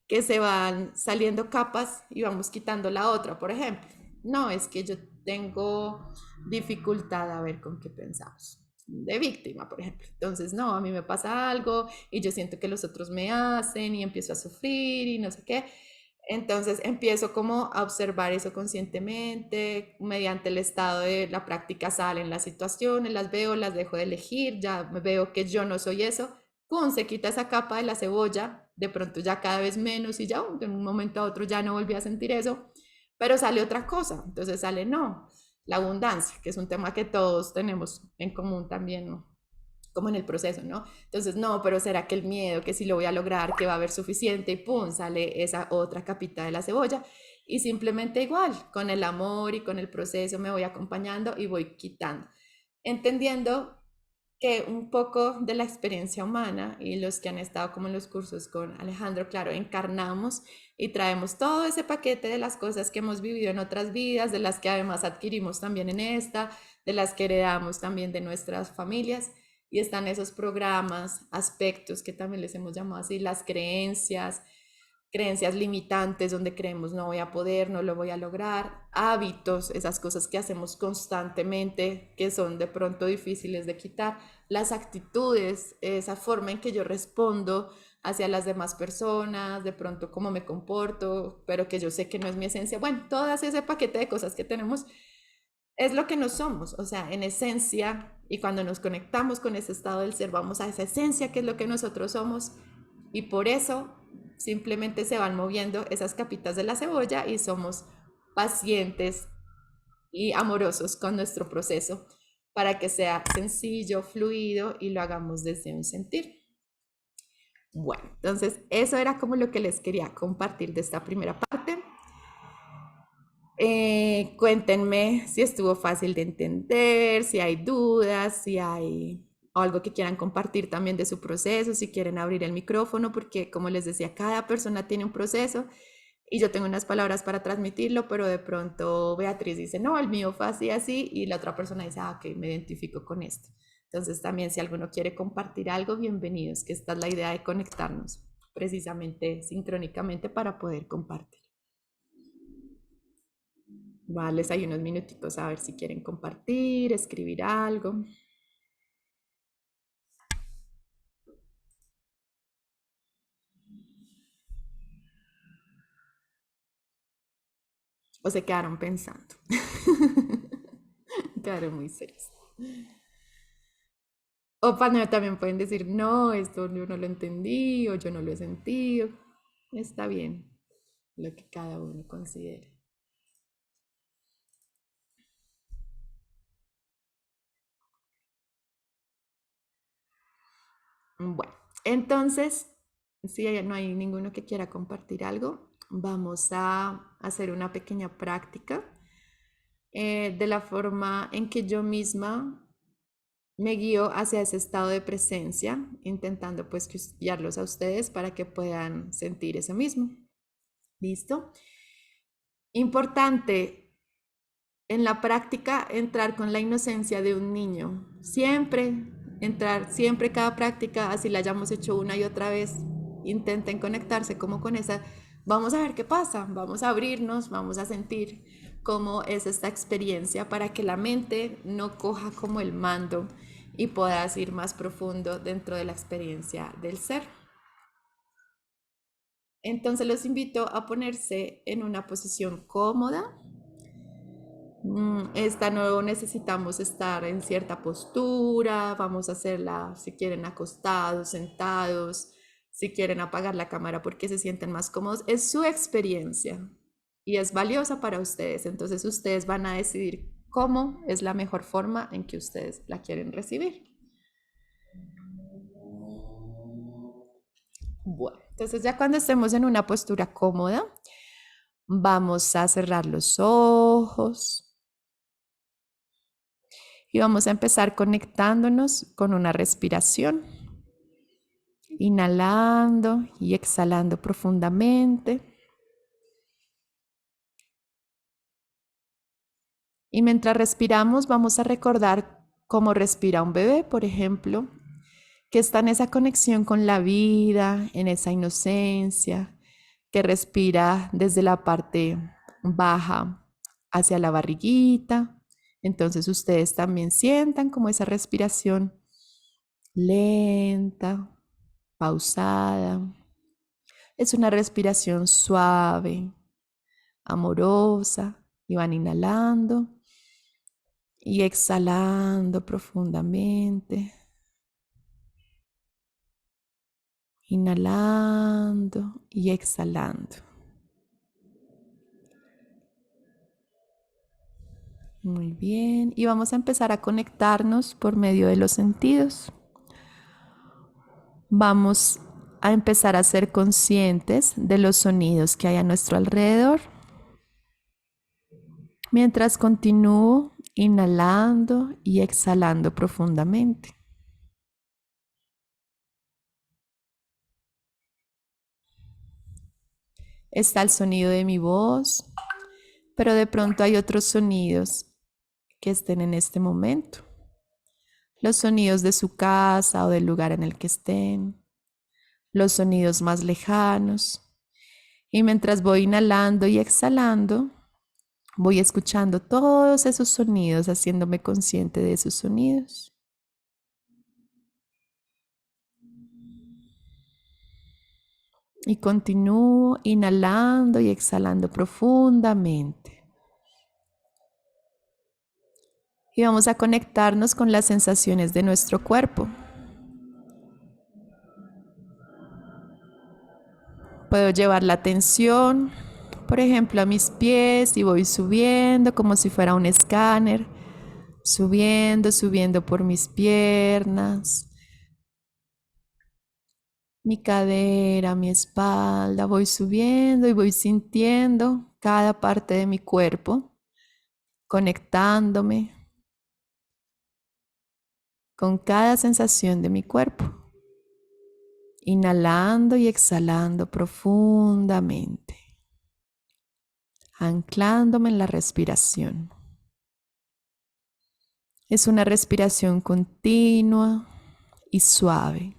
que se van saliendo capas y vamos quitando la otra, por ejemplo. No, es que yo tengo dificultad a ver con qué pensamos. De víctima, por ejemplo. Entonces, no, a mí me pasa algo y yo siento que los otros me hacen y empiezo a sufrir y no sé qué. Entonces empiezo como a observar eso conscientemente, mediante el estado de la práctica salen las situaciones, las veo, las dejo de elegir, ya veo que yo no soy eso, ¡pum! Se quita esa capa de la cebolla, de pronto ya cada vez menos y ya de un momento a otro ya no volví a sentir eso, pero sale otra cosa, entonces sale no, la abundancia, que es un tema que todos tenemos en común también, ¿no? Como en el proceso, ¿no? Entonces, no, pero ¿será que el miedo, que si lo voy a lograr, que va a haber suficiente y pum, sale esa otra capita de la cebolla? Y simplemente igual, con el amor y con el proceso me voy acompañando y voy quitando, entendiendo que un poco de la experiencia humana y los que han estado como en los cursos con Alejandro, claro, encarnamos y traemos todo ese paquete de las cosas que hemos vivido en otras vidas, de las que además adquirimos también en esta, de las que heredamos también de nuestras familias. Y están esos programas, aspectos que también les hemos llamado así, las creencias, creencias limitantes donde creemos no voy a poder, no lo voy a lograr, hábitos, esas cosas que hacemos constantemente que son de pronto difíciles de quitar, las actitudes, esa forma en que yo respondo hacia las demás personas, de pronto cómo me comporto, pero que yo sé que no es mi esencia. Bueno, todo ese paquete de cosas que tenemos es lo que no somos, o sea, en esencia, y cuando nos conectamos con ese estado del ser, vamos a esa esencia que es lo que nosotros somos, y por eso simplemente se van moviendo esas capitas de la cebolla y somos pacientes y amorosos con nuestro proceso para que sea sencillo, fluido y lo hagamos desde un sentir. Bueno, entonces eso era como lo que les quería compartir de esta primera parte. Cuéntenme si estuvo fácil de entender, si hay dudas, si hay algo que quieran compartir también de su proceso, si quieren abrir el micrófono, porque como les decía, cada persona tiene un proceso y yo tengo unas palabras para transmitirlo, pero de pronto Beatriz dice, no, el mío fue así, así, y la otra persona dice, ah, ok, me identifico con esto. Entonces también si alguno quiere compartir algo, bienvenidos, que esta es la idea de conectarnos precisamente sincrónicamente para poder compartir. Vale, hay unos minutitos a ver si quieren compartir, escribir algo. O se quedaron pensando. Quedaron muy serios. O también pueden decir, no, esto yo no lo entendí o yo no lo he sentido. Está bien, lo que cada uno considere. Bueno, entonces, si no hay ninguno que quiera compartir algo, vamos a hacer una pequeña práctica de la forma en que yo misma me guío hacia ese estado de presencia, intentando pues guiarlos a ustedes para que puedan sentir eso mismo. ¿Listo? Importante en la práctica entrar con la inocencia de un niño. Siempre entrar, siempre cada práctica, así la hayamos hecho una y otra vez, intenten conectarse como con esa. Vamos a ver qué pasa, vamos a abrirnos, vamos a sentir, cómo es esta experiencia para que la mente no coja como el mando y puedas ir más profundo dentro de la experiencia del ser. Entonces los invito a ponerse en una posición cómoda. Esta no necesitamos estar en cierta postura, vamos a hacerla si quieren acostados, sentados, si quieren apagar la cámara porque se sienten más cómodos. Es su experiencia y es valiosa para ustedes, entonces ustedes van a decidir cómo es la mejor forma en que ustedes la quieren recibir. Bueno, entonces ya cuando estemos en una postura cómoda, vamos a cerrar los ojos. Y vamos a empezar conectándonos con una respiración, inhalando y exhalando profundamente. Y mientras respiramos, vamos a recordar cómo respira un bebé, por ejemplo, que está en esa conexión con la vida, en esa inocencia, que respira desde la parte baja hacia la barriguita. Entonces ustedes también sientan como esa respiración lenta, pausada. Es una respiración suave, amorosa, y van inhalando y exhalando profundamente. Inhalando y exhalando. Muy bien. Y vamos a empezar a conectarnos por medio de los sentidos. Vamos a empezar a ser conscientes de los sonidos que hay a nuestro alrededor. Mientras continúo inhalando y exhalando profundamente. Está el sonido de mi voz, pero de pronto hay otros sonidos que estén en este momento. Los sonidos de su casa o del lugar en el que estén, los sonidos más lejanos. Y mientras voy inhalando y exhalando, voy escuchando todos esos sonidos, haciéndome consciente de esos sonidos. Y continúo inhalando y exhalando profundamente. Y vamos a conectarnos con las sensaciones de nuestro cuerpo. Puedo llevar la atención, por ejemplo, a mis pies y voy subiendo como si fuera un escáner, subiendo por mis piernas, mi cadera, mi espalda, voy subiendo y voy sintiendo cada parte de mi cuerpo, conectándome con cada sensación de mi cuerpo, inhalando y exhalando profundamente, anclándome en la respiración. Es una respiración continua y suave.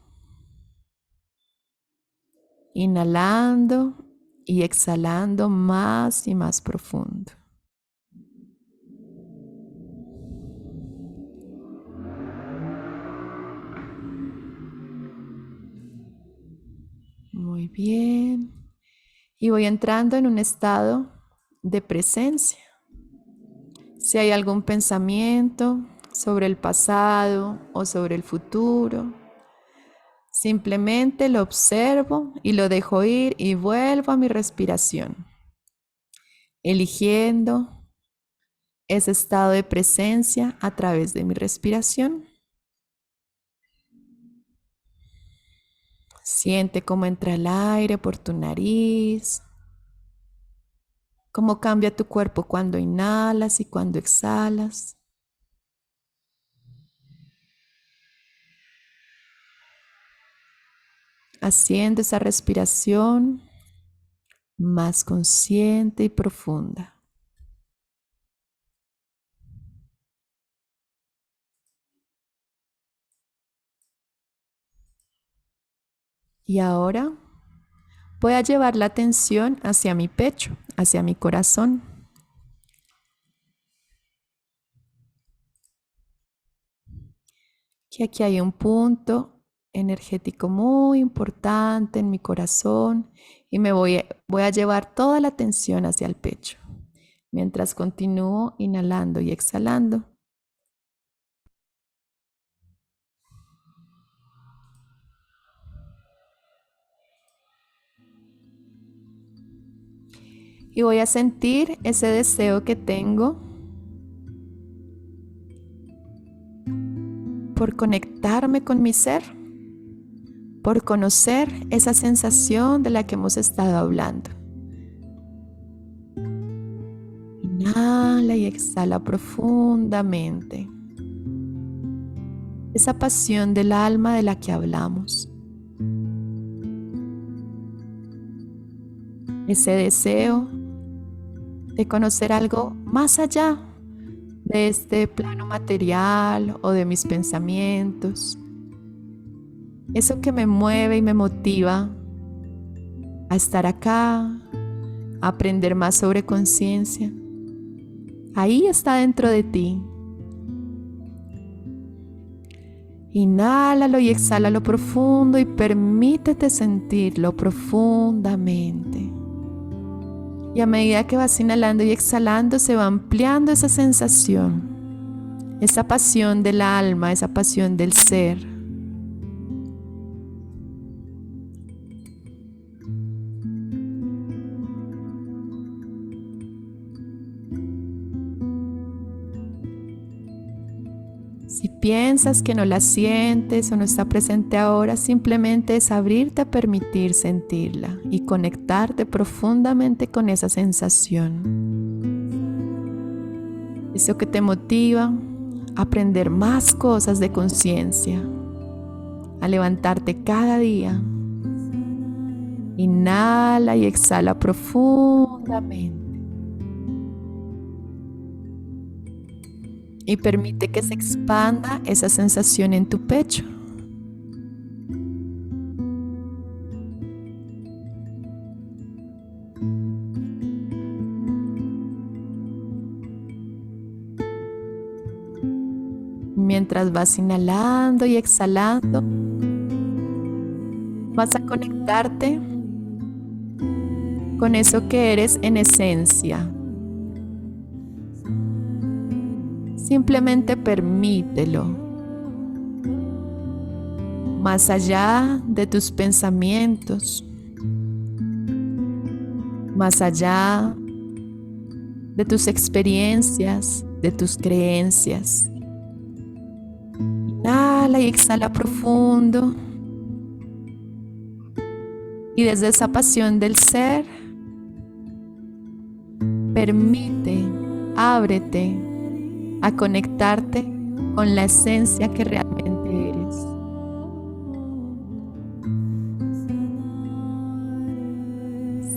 Inhalando y exhalando más y más profundo. Muy bien. Y voy entrando en un estado de presencia. Si hay algún pensamiento sobre el pasado o sobre el futuro, simplemente lo observo y lo dejo ir y vuelvo a mi respiración, eligiendo ese estado de presencia a través de mi respiración. Siente cómo entra el aire por tu nariz, cómo cambia tu cuerpo cuando inhalas y cuando exhalas. Haciendo esa respiración más consciente y profunda. Y ahora voy a llevar la atención hacia mi pecho, hacia mi corazón. que aquí hay un punto energético muy importante en mi corazón y me voy a llevar toda la atención hacia el pecho. Mientras continúo inhalando y exhalando. Y voy a sentir ese deseo que tengo por conectarme con mi ser, por conocer esa sensación de la que hemos estado hablando. Inhala y exhala profundamente. Esa pasión del alma de la que hablamos. Ese deseo de conocer algo más allá de este plano material o de mis pensamientos. Eso que me mueve y me motiva a estar acá, a aprender más sobre conciencia. Ahí está dentro de ti. Inhálalo y exhálalo profundo y permítete sentirlo profundamente. Y a medida que vas inhalando y exhalando, se va ampliando esa sensación, esa pasión del alma, esa pasión del ser. Si piensas que no la sientes o no está presente ahora, simplemente es abrirte a permitir sentirla y conectarte profundamente con esa sensación. Eso que te motiva a aprender más cosas de conciencia, a levantarte cada día. Inhala y exhala profundamente. Y permite que se expanda esa sensación en tu pecho. Mientras vas inhalando y exhalando, vas a conectarte con eso que eres en esencia. Simplemente permítelo. Más allá de tus pensamientos, más allá de tus experiencias, de tus creencias. Inhala y exhala profundo. Y desde esa pasión del ser, permite, ábrete a conectarte con la esencia que realmente eres.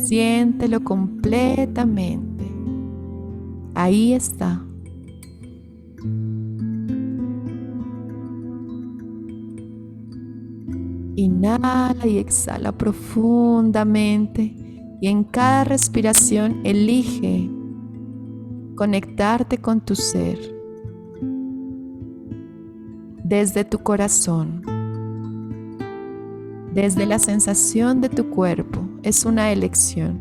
Siéntelo completamente. Ahí está. Inhala y exhala profundamente y en cada respiración elige conectarte con tu ser desde tu corazón, desde la sensación de tu cuerpo. Es una elección.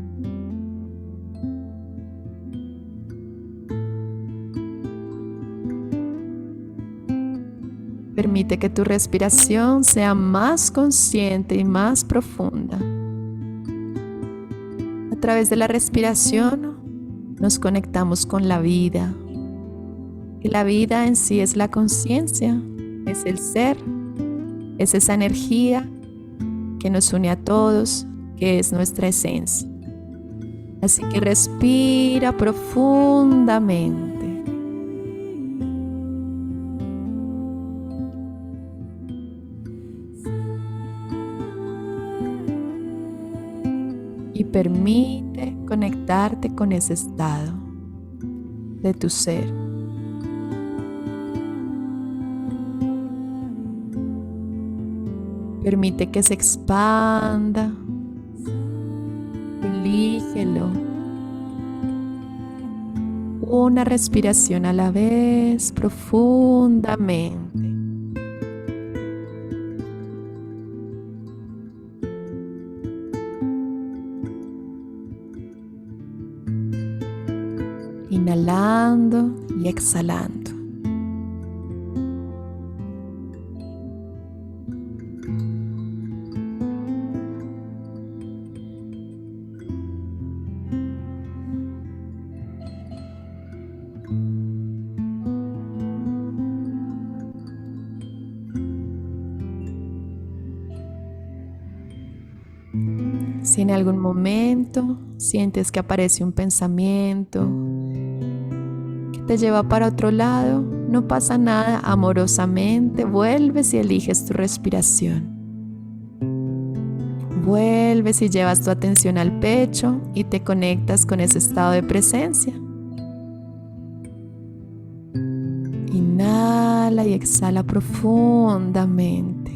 Permite que tu respiración sea más consciente y más profunda. A través de la respiración nos conectamos con la vida. Y la vida en sí es la conciencia, es el ser, es esa energía que nos une a todos, que es nuestra esencia. Así que respira profundamente. Y permite conectarte con ese estado de tu ser. Permite que se expanda. Elígelo. Una respiración a la vez, profundamente. Inhalando y exhalando. Si en algún momento sientes que aparece un pensamiento que te lleva para otro lado, no pasa nada, amorosamente vuelves y eliges tu respiración. Vuelves y llevas tu atención al pecho y te conectas con ese estado de presencia. Inhala y exhala profundamente.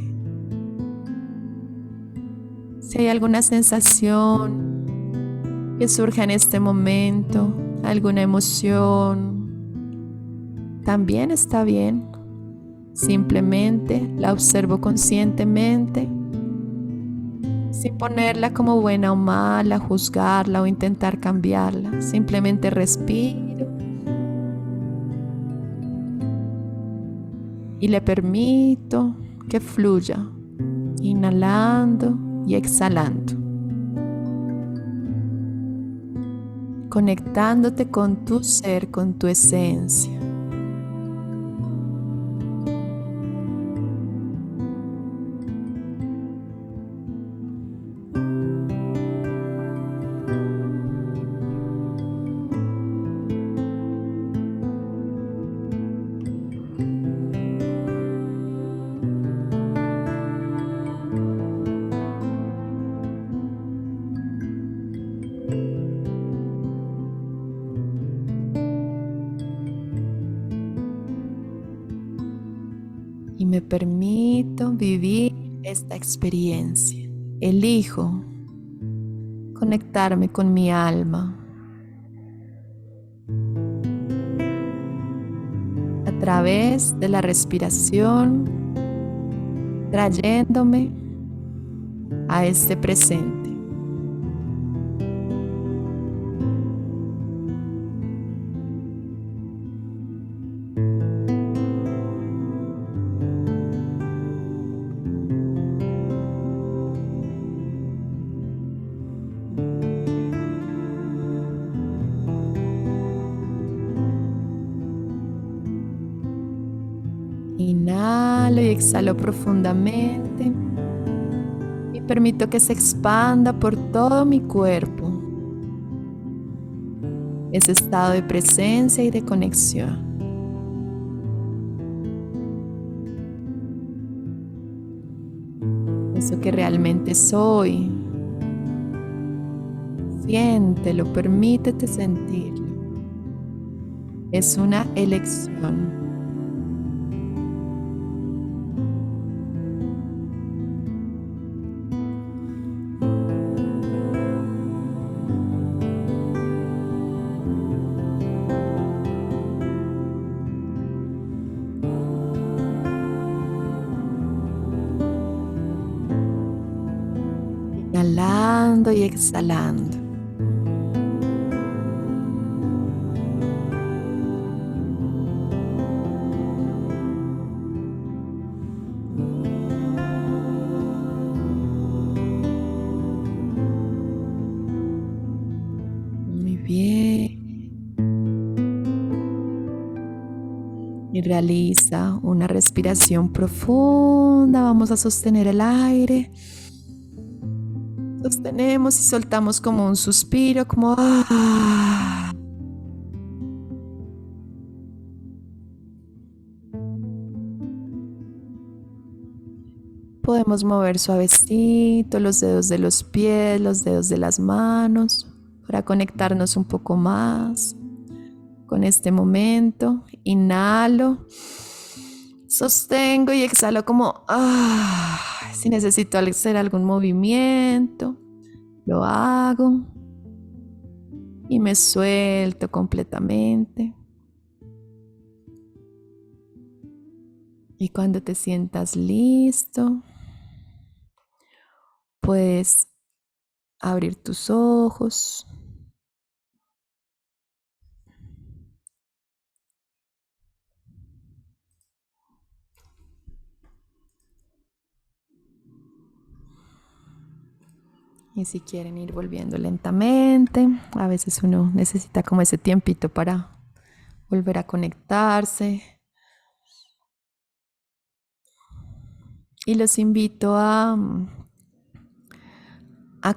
Si hay alguna sensación que surja en este momento, alguna emoción, también está bien. Simplemente la observo conscientemente, sin ponerla como buena o mala, juzgarla o intentar cambiarla. Simplemente respiro y le permito que fluya, inhalando y exhalando, conectándote con tu ser, con tu esencia. Y me permito vivir esta experiencia. Elijo conectarme con mi alma a través de la respiración, trayéndome a este presente. Inhalo y exhalo profundamente y permito que se expanda por todo mi cuerpo ese estado de presencia y de conexión. Eso que realmente soy. Siéntelo, permítete sentirlo. Es una elección. Inhalando y exhalando. Muy bien. Y realiza una respiración profunda. Vamos a sostener el aire. Sostenemos y soltamos como un suspiro, como ¡ah! Podemos mover suavecito los dedos de los pies, los dedos de las manos, para conectarnos un poco más con este momento. Inhalo, sostengo y exhalo como ¡ah! Si necesito hacer algún movimiento, lo hago y me suelto completamente. Y cuando te sientas listo, puedes abrir tus ojos Y si quieren ir volviendo lentamente, a veces uno necesita como ese tiempito para volver a conectarse. Y los invito a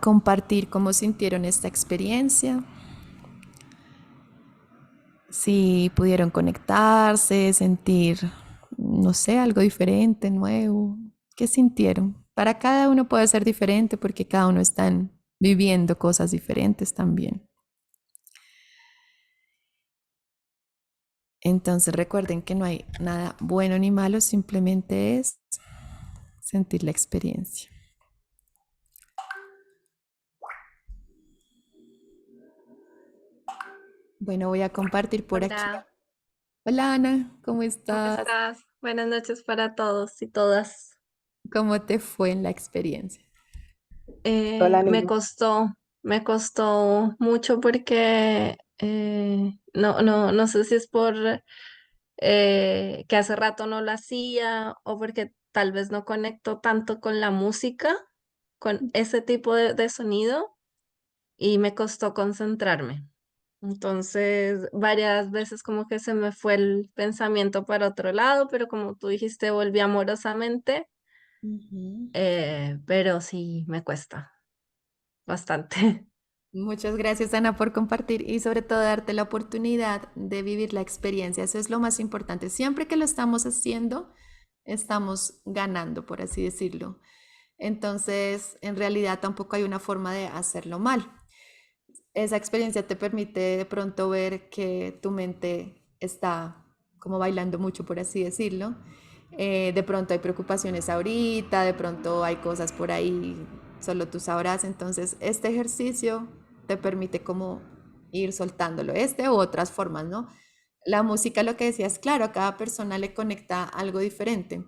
compartir cómo sintieron esta experiencia, si pudieron conectarse, sentir, no sé, algo diferente, nuevo, ¿qué sintieron? Para cada uno puede ser diferente porque cada uno está viviendo cosas diferentes también. Entonces recuerden que no hay nada bueno ni malo, simplemente es sentir la experiencia. Bueno, voy a compartir por aquí. Hola, Hola Ana, ¿cómo ¿cómo estás? estás? Buenas noches para todos y todas. ¿Cómo te fue en la experiencia? Hola, Me Niña. costó, me costó mucho porque no sé si es por que hace rato no lo hacía o porque tal vez no conecto tanto con la música, con ese tipo de sonido y me costó concentrarme. Entonces, varias veces como que se me fue el pensamiento para otro lado, pero como tú dijiste, volví amorosamente, Ujú. pero sí me cuesta bastante. Muchas gracias, Ana, por compartir y sobre todo darte la oportunidad de vivir la experiencia. Eso es lo más importante. Siempre que lo estamos haciendo, estamos ganando, por así decirlo. Entonces, en realidad tampoco hay una forma de hacerlo mal. Esa experiencia te permite de pronto ver que tu mente está como bailando mucho, por así decirlo. De pronto hay preocupaciones ahorita, de pronto hay cosas por ahí, solo tú sabrás. Entonces, este ejercicio te permite como ir soltándolo, este u otras formas, ¿no? La música, lo que decías, claro, a cada persona le conecta algo diferente.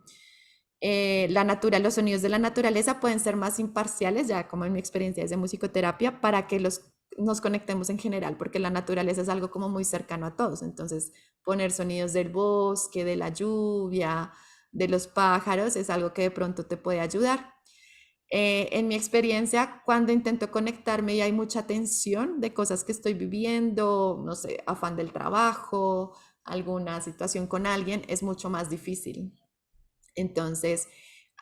Los sonidos de la naturaleza pueden ser más imparciales, ya como en mi experiencia es de musicoterapia, para que nos conectemos en general, porque la naturaleza es algo como muy cercano a todos. Entonces, poner sonidos del bosque, de la lluvia, de los pájaros, es algo que de pronto te puede ayudar. En mi experiencia, cuando intento conectarme y hay mucha tensión de cosas que estoy viviendo, no sé, afán del trabajo, alguna situación con alguien, es mucho más difícil. Entonces,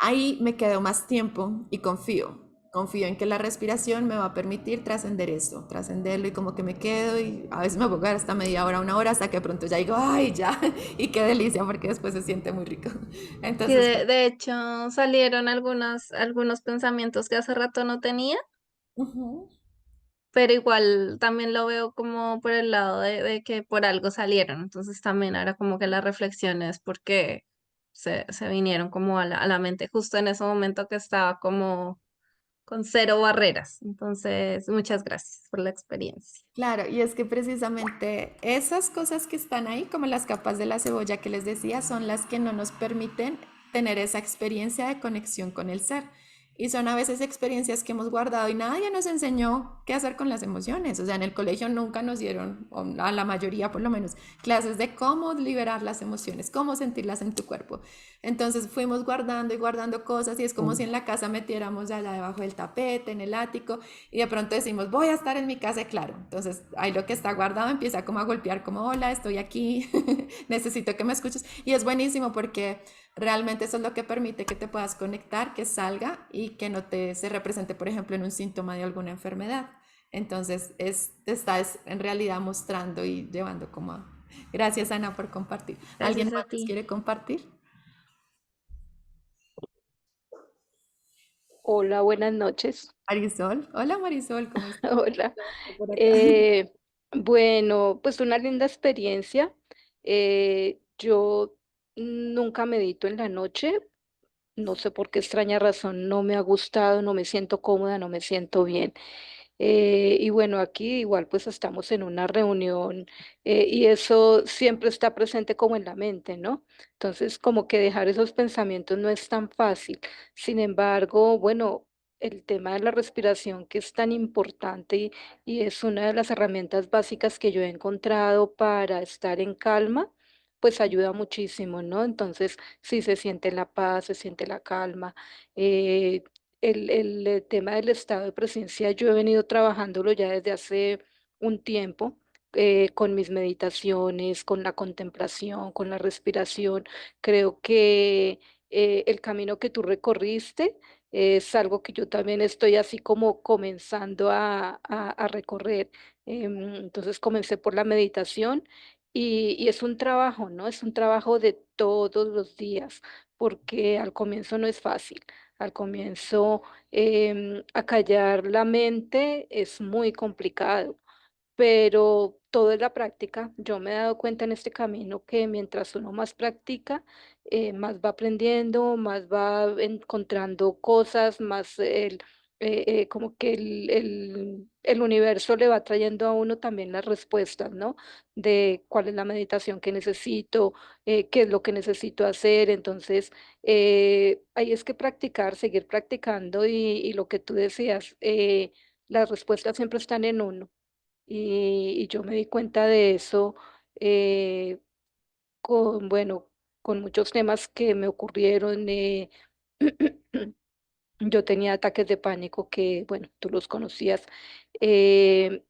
ahí me quedo más tiempo y confío en que la respiración me va a permitir trascender esto, trascenderlo y como que me quedo y a veces me puedo quedar hasta media hora, una hora, hasta que de pronto ya digo, ay, ya, y qué delicia, porque después se siente muy rico. Sí, Entonces, de hecho salieron algunos pensamientos que hace rato no tenía, ujú. pero igual también lo veo como por el lado de que por algo salieron. Entonces también ahora como que la reflexión es porque se vinieron como a la mente justo en ese momento que estaba como con cero barreras. Entonces, muchas gracias por la experiencia. Claro, y es que precisamente esas cosas que están ahí, como las capas de la cebolla que les decía, son las que no nos permiten tener esa experiencia de conexión con el ser. Y son a veces experiencias que hemos guardado y nadie nos enseñó qué hacer con las emociones. O sea, en el colegio nunca nos dieron, o a la mayoría por lo menos, clases de cómo liberar las emociones, cómo sentirlas en tu cuerpo. Entonces fuimos guardando y guardando cosas y es como si en la casa metiéramos allá debajo del tapete, en el ático, y de pronto decimos, voy a estar en mi casa, claro. Entonces, ahí lo que está guardado empieza como a golpear, como, hola, estoy aquí, necesito que me escuches. Y es buenísimo porque realmente eso es lo que permite que te puedas conectar, que salga y que no se represente, por ejemplo, en un síntoma de alguna enfermedad. Entonces, te estás en realidad mostrando y llevando como a... Gracias, Ana, por compartir. ¿Alguien Gracias a más nos ti. quiere compartir? Hola, buenas noches. Marisol. Hola, Marisol, ¿cómo estás? Hola. Por acá. Eh, bueno, pues una linda experiencia. Yo nunca medito en la noche. No sé por qué extraña razón, no me ha gustado, no me siento cómoda, no me siento bien. Y bueno, aquí igual pues estamos en una reunión y eso siempre está presente como en la mente, ¿no? Entonces como que dejar esos pensamientos no es tan fácil. Sin embargo, bueno, el tema de la respiración que es tan importante y es una de las herramientas básicas que yo he encontrado para estar en calma, pues ayuda muchísimo, ¿no? Entonces sí se siente la paz, se siente la calma. eh, el tema del estado de presencia, yo he venido trabajándolo ya desde hace un tiempo, con mis meditaciones, con la contemplación, con la respiración. Creo que el camino que tú recorriste es algo que yo también estoy así como comenzando a recorrer. Entonces comencé por la meditación y es un trabajo, ¿no? Es un trabajo de todos los días, porque al comienzo no es fácil. Al comienzo, acallar la mente es muy complicado, pero todo es la práctica. Yo me he dado cuenta en este camino que mientras uno más practica, más va aprendiendo, más va encontrando cosas, más como que el universo le va trayendo a uno también las respuestas, ¿no? De cuál es la meditación que necesito, qué es lo que necesito hacer. Entonces, ahí es que practicar, seguir practicando y lo que tú decías, las respuestas siempre están en uno. Y yo me di cuenta de eso, eh, bueno, con muchos temas que me ocurrieron. Yo tenía ataques de pánico que, bueno, tú los conocías. eh,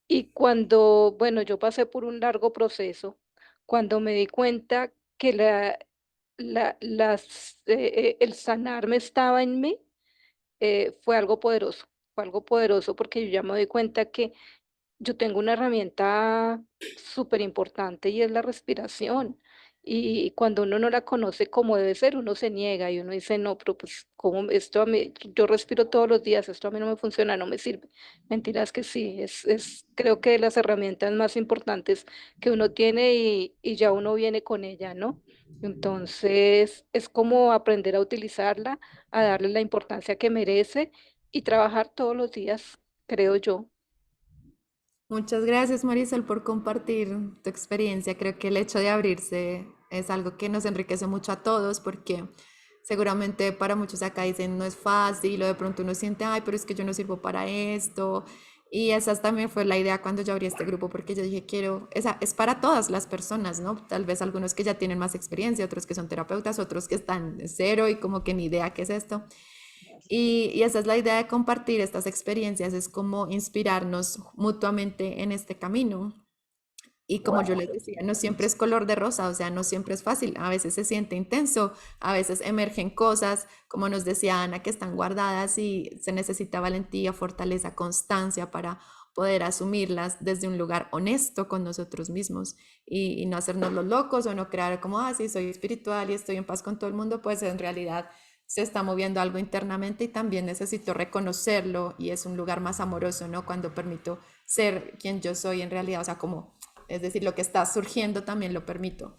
y cuando, bueno, yo pasé por un largo proceso, cuando me di cuenta que el sanarme estaba en mí, fue algo poderoso porque yo ya me doy cuenta que yo tengo una herramienta súper importante y es la respiración. Y cuando uno no la conoce como debe ser, uno se niega y uno dice, no, pero pues, ¿cómo esto a mí, yo respiro todos los días, esto a mí no me funciona, no me sirve? Mentiras que sí, creo que de las herramientas más importantes que uno tiene y ya uno viene con ella, ¿no? Entonces, es como aprender a utilizarla, a darle la importancia que merece y trabajar todos los días, creo yo. Muchas gracias, Marisol, por compartir tu experiencia. Creo que el hecho de abrirse es algo que nos enriquece mucho a todos porque seguramente para muchos acá dicen no es fácil o de pronto uno siente, ay, pero es que yo no sirvo para esto. Y esa también fue la idea cuando yo abrí este grupo porque yo dije, quiero, esa es para todas las personas, ¿no? Tal vez algunos que ya tienen más experiencia, otros que son terapeutas, otros que están de cero y como que ni idea qué es esto. Y esa es la idea de compartir estas experiencias, es como inspirarnos mutuamente en este camino. Y como yo les decía, no siempre es color de rosa, o sea, no siempre es fácil, a veces se siente intenso, a veces emergen cosas, como nos decía Ana, que están guardadas y se necesita valentía, fortaleza, constancia para poder asumirlas desde un lugar honesto con nosotros mismos y no hacernos los locos o no crear como, ah, sí, soy espiritual y estoy en paz con todo el mundo, pues en realidad se está moviendo algo internamente y también necesito reconocerlo y es un lugar más amoroso, ¿no? Cuando permito ser quien yo soy en realidad, o sea, como, es decir, lo que está surgiendo también lo permito.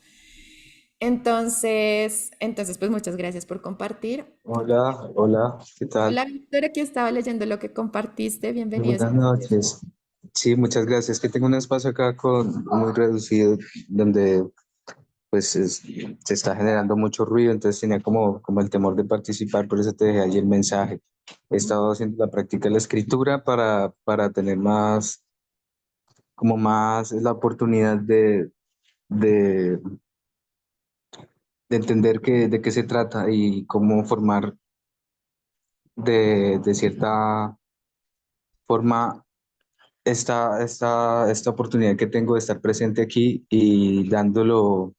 Entonces, pues muchas gracias por compartir. Hola, hola, ¿qué tal? Hola, Victoria, aquí estaba leyendo lo que compartiste. Bienvenido. Buenas noches. Sí, muchas gracias. Que tengo un espacio acá muy reducido donde pues se está generando mucho ruido, entonces tenía como el temor de participar, por eso te dejé allí el mensaje. He estado haciendo la práctica de la escritura para tener más la oportunidad de, de entender de qué se trata y cómo formar de cierta forma esta oportunidad que tengo de estar presente aquí y dándolo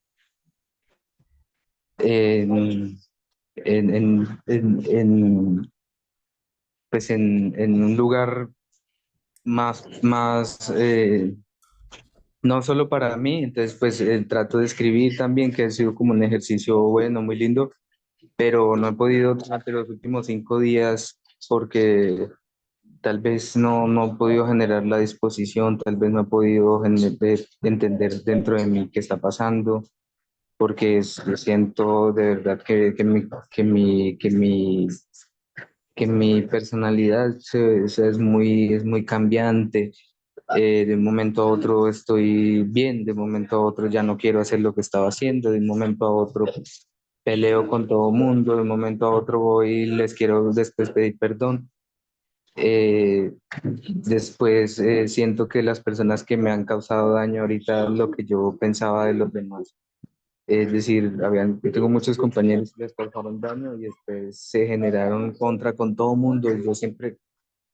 en, pues en un lugar más no solo para mí, entonces pues trato de escribir también, que ha sido como un ejercicio bueno, muy lindo, pero no he podido durante los últimos 5 días porque tal vez no he podido generar la disposición, tal vez no he podido entender dentro de mí qué está pasando, porque siento de verdad que mi personalidad es muy cambiante. De un momento a otro estoy bien, de un momento a otro ya no quiero hacer lo que estaba haciendo, de un momento a otro peleo con todo mundo, de un momento a otro voy y les quiero después pedir perdón. Eh, Después siento que las personas que me han causado daño ahorita, lo que yo pensaba de los demás, Es decir, yo tengo muchos compañeros que les causaron daño y después se generaron contra con todo mundo. Y yo siempre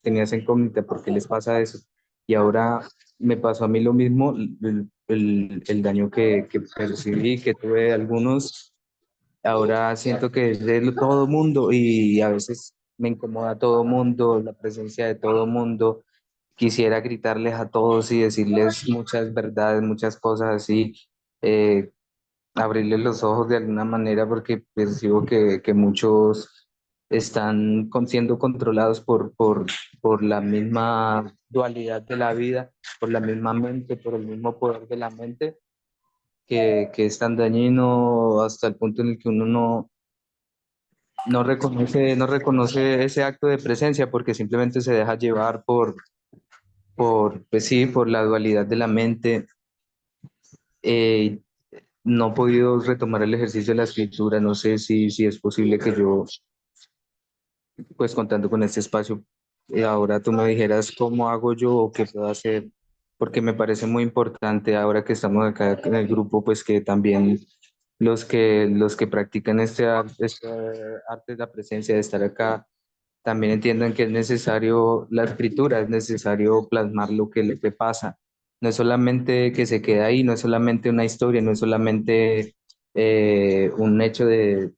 tenía esa incógnita, ¿por qué les pasa eso? Y ahora me pasó a mí lo mismo, el daño que percibí, que tuve de algunos, ahora siento que es de todo mundo y a veces me incomoda todo mundo, la presencia de todo mundo. Quisiera gritarles a todos y decirles muchas verdades, muchas cosas así, eh, abrirles los ojos de alguna manera porque percibo que muchos están siendo controlados por la misma dualidad de la vida, por la misma mente, por el mismo poder de la mente, que es tan dañino hasta el punto en el que uno no reconoce ese acto de presencia porque simplemente se deja llevar pues sí, por la dualidad de la mente. Eh, no he podido retomar el ejercicio de la escritura, no sé si es posible que yo, pues contando con este espacio, ahora tú me dijeras cómo hago yo o qué puedo hacer, porque me parece muy importante ahora que estamos acá en el grupo, pues que también los que practican este arte de la presencia, de estar acá, también entiendan que es necesario la escritura, es necesario plasmar lo que pasa. No es solamente que se queda ahí, no es solamente una historia, no es solamente un hecho de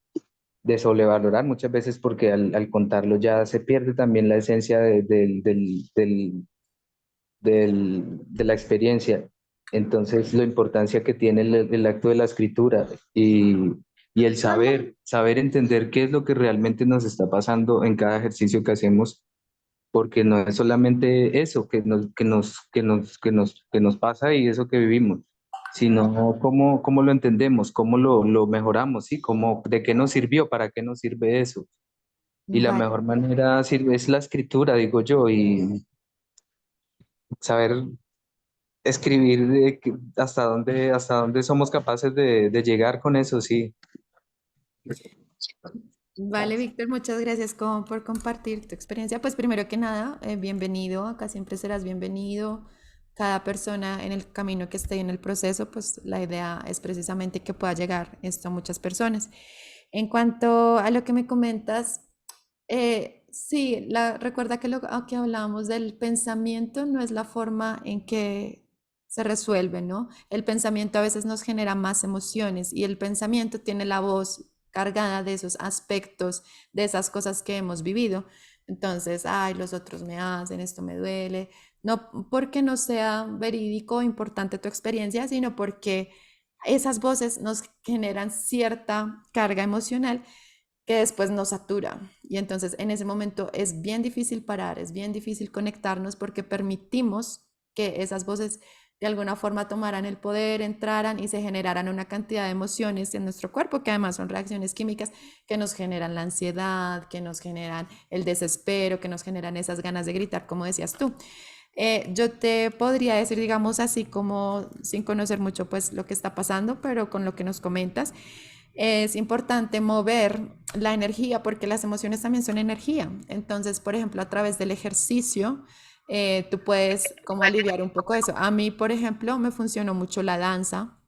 sobrevalorar muchas veces porque al contarlo ya se pierde también la esencia de la experiencia. Entonces, la importancia que tiene el acto de la escritura y el saber entender qué es lo que realmente nos está pasando en cada ejercicio que hacemos, porque no es solamente eso que nos pasa y eso que vivimos, sino cómo lo entendemos, cómo lo mejoramos, ¿sí? De qué nos sirvió, para qué nos sirve eso. Y la Vale. mejor manera es la escritura, digo yo, y saber escribir hasta dónde somos capaces de llegar con eso, sí. Vale, Víctor, muchas gracias por compartir tu experiencia. Pues primero que nada, bienvenido, acá siempre serás bienvenido. Cada persona en el camino que esté en el proceso, pues la idea es precisamente que pueda llegar esto a muchas personas. En cuanto a lo que me comentas, sí, recuerda que lo que hablábamos del pensamiento no es la forma en que se resuelve, ¿no? El pensamiento a veces nos genera más emociones y el pensamiento tiene la voz cargada de esos aspectos, de esas cosas que hemos vivido. Entonces, ay, los otros me hacen, esto me duele. No porque no sea verídico o importante tu experiencia, sino porque esas voces nos generan cierta carga emocional que después nos satura. Y entonces en ese momento es bien difícil parar, es bien difícil conectarnos porque permitimos que esas voces de alguna forma tomaran el poder, entraran y se generaran una cantidad de emociones en nuestro cuerpo, que además son reacciones químicas que nos generan la ansiedad, que nos generan el desespero, que nos generan esas ganas de gritar, como decías tú. Yo te podría decir, digamos así, como sin conocer mucho pues lo que está pasando, pero con lo que nos comentas, es importante mover la energía porque las emociones también son energía. Entonces, por ejemplo, a través del ejercicio, tú puedes como aliviar un poco eso. A mí, por ejemplo, me funcionó mucho la danza.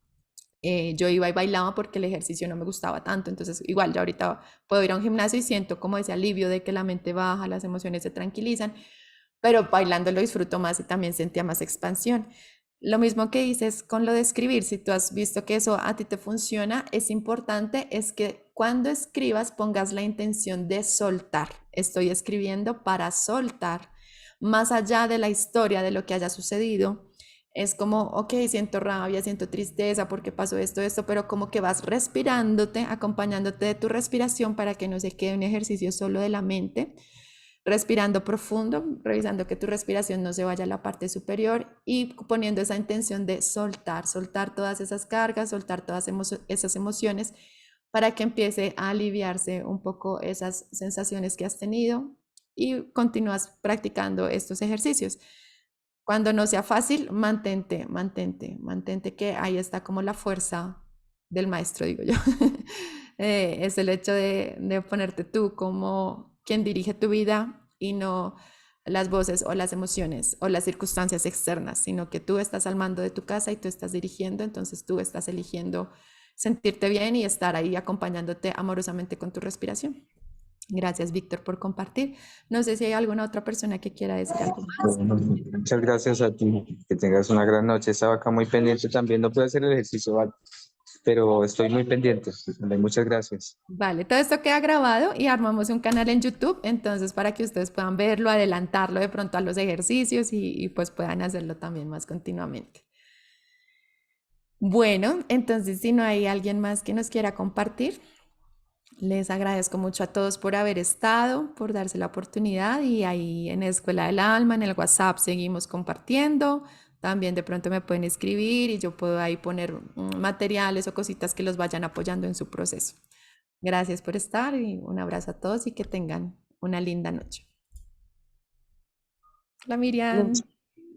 Yo iba y bailaba porque el ejercicio no me gustaba tanto, entonces igual ya ahorita puedo ir a un gimnasio y siento como ese alivio de que la mente baja, las emociones se tranquilizan, pero bailando lo disfruto más y también sentía más expansión. Lo mismo que dices con lo de escribir, si tú has visto que eso a ti te funciona, es importante es que cuando escribas pongas la intención de soltar. Estoy escribiendo para soltar, más allá de la historia de lo que haya sucedido. Es como, ok, siento rabia, siento tristeza porque pasó esto, esto, pero como que vas respirándote, acompañándote de tu respiración para que no se quede un ejercicio solo de la mente, respirando profundo, revisando que tu respiración no se vaya a la parte superior y poniendo esa intención de soltar, soltar todas esas cargas, soltar todas esas emociones para que empiece a aliviarse un poco esas sensaciones que has tenido y continúas practicando estos ejercicios. Cuando no sea fácil, mantente, mantente, mantente, que ahí está como la fuerza del maestro, digo yo. Es el hecho de ponerte tú como quien dirige tu vida y no las voces o las emociones o las circunstancias externas, sino que tú estás al mando de tu casa y tú estás dirigiendo, entonces tú estás eligiendo sentirte bien y estar ahí acompañándote amorosamente con tu respiración. Gracias, Víctor, por compartir. No sé si hay alguna otra persona que quiera decir algo más. Bueno, muchas gracias a ti. Que tengas una gran noche. Estaba acá muy pendiente también. No puedo hacer el ejercicio, ¿vale? Pero estoy muy pendiente. Muchas gracias. Vale, todo esto queda grabado y armamos un canal en YouTube, entonces para que ustedes puedan verlo, adelantarlo de pronto a los ejercicios y pues puedan hacerlo también más continuamente. Bueno, entonces si no hay alguien más que nos quiera compartir, les agradezco mucho a todos por haber estado, por darse la oportunidad y ahí en Escuela del Alma, en el WhatsApp seguimos compartiendo. También de pronto me pueden escribir y yo puedo ahí poner materiales o cositas que los vayan apoyando en su proceso. Gracias por estar y un abrazo a todos y que tengan una linda noche. Hola Miriam.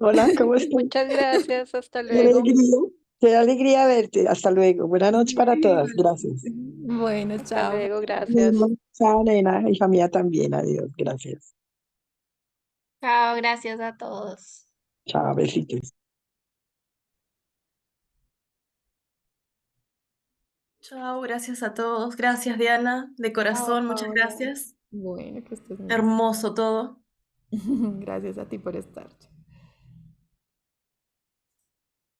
Hola, ¿cómo estás? Muchas gracias, hasta Qué luego. alegría, qué alegría verte. Hasta luego. Buenas noches para todas. Gracias. Bueno, Hasta chao. luego, gracias. Chao, nena. Y familia también. Adiós. Gracias. Chao, gracias a todos. Chao, besitos. Chao, gracias a todos. Gracias, Diana. De corazón, muchas Chao. gracias. Bueno, que estés muy bien. Hermoso todo. Gracias a ti por estar.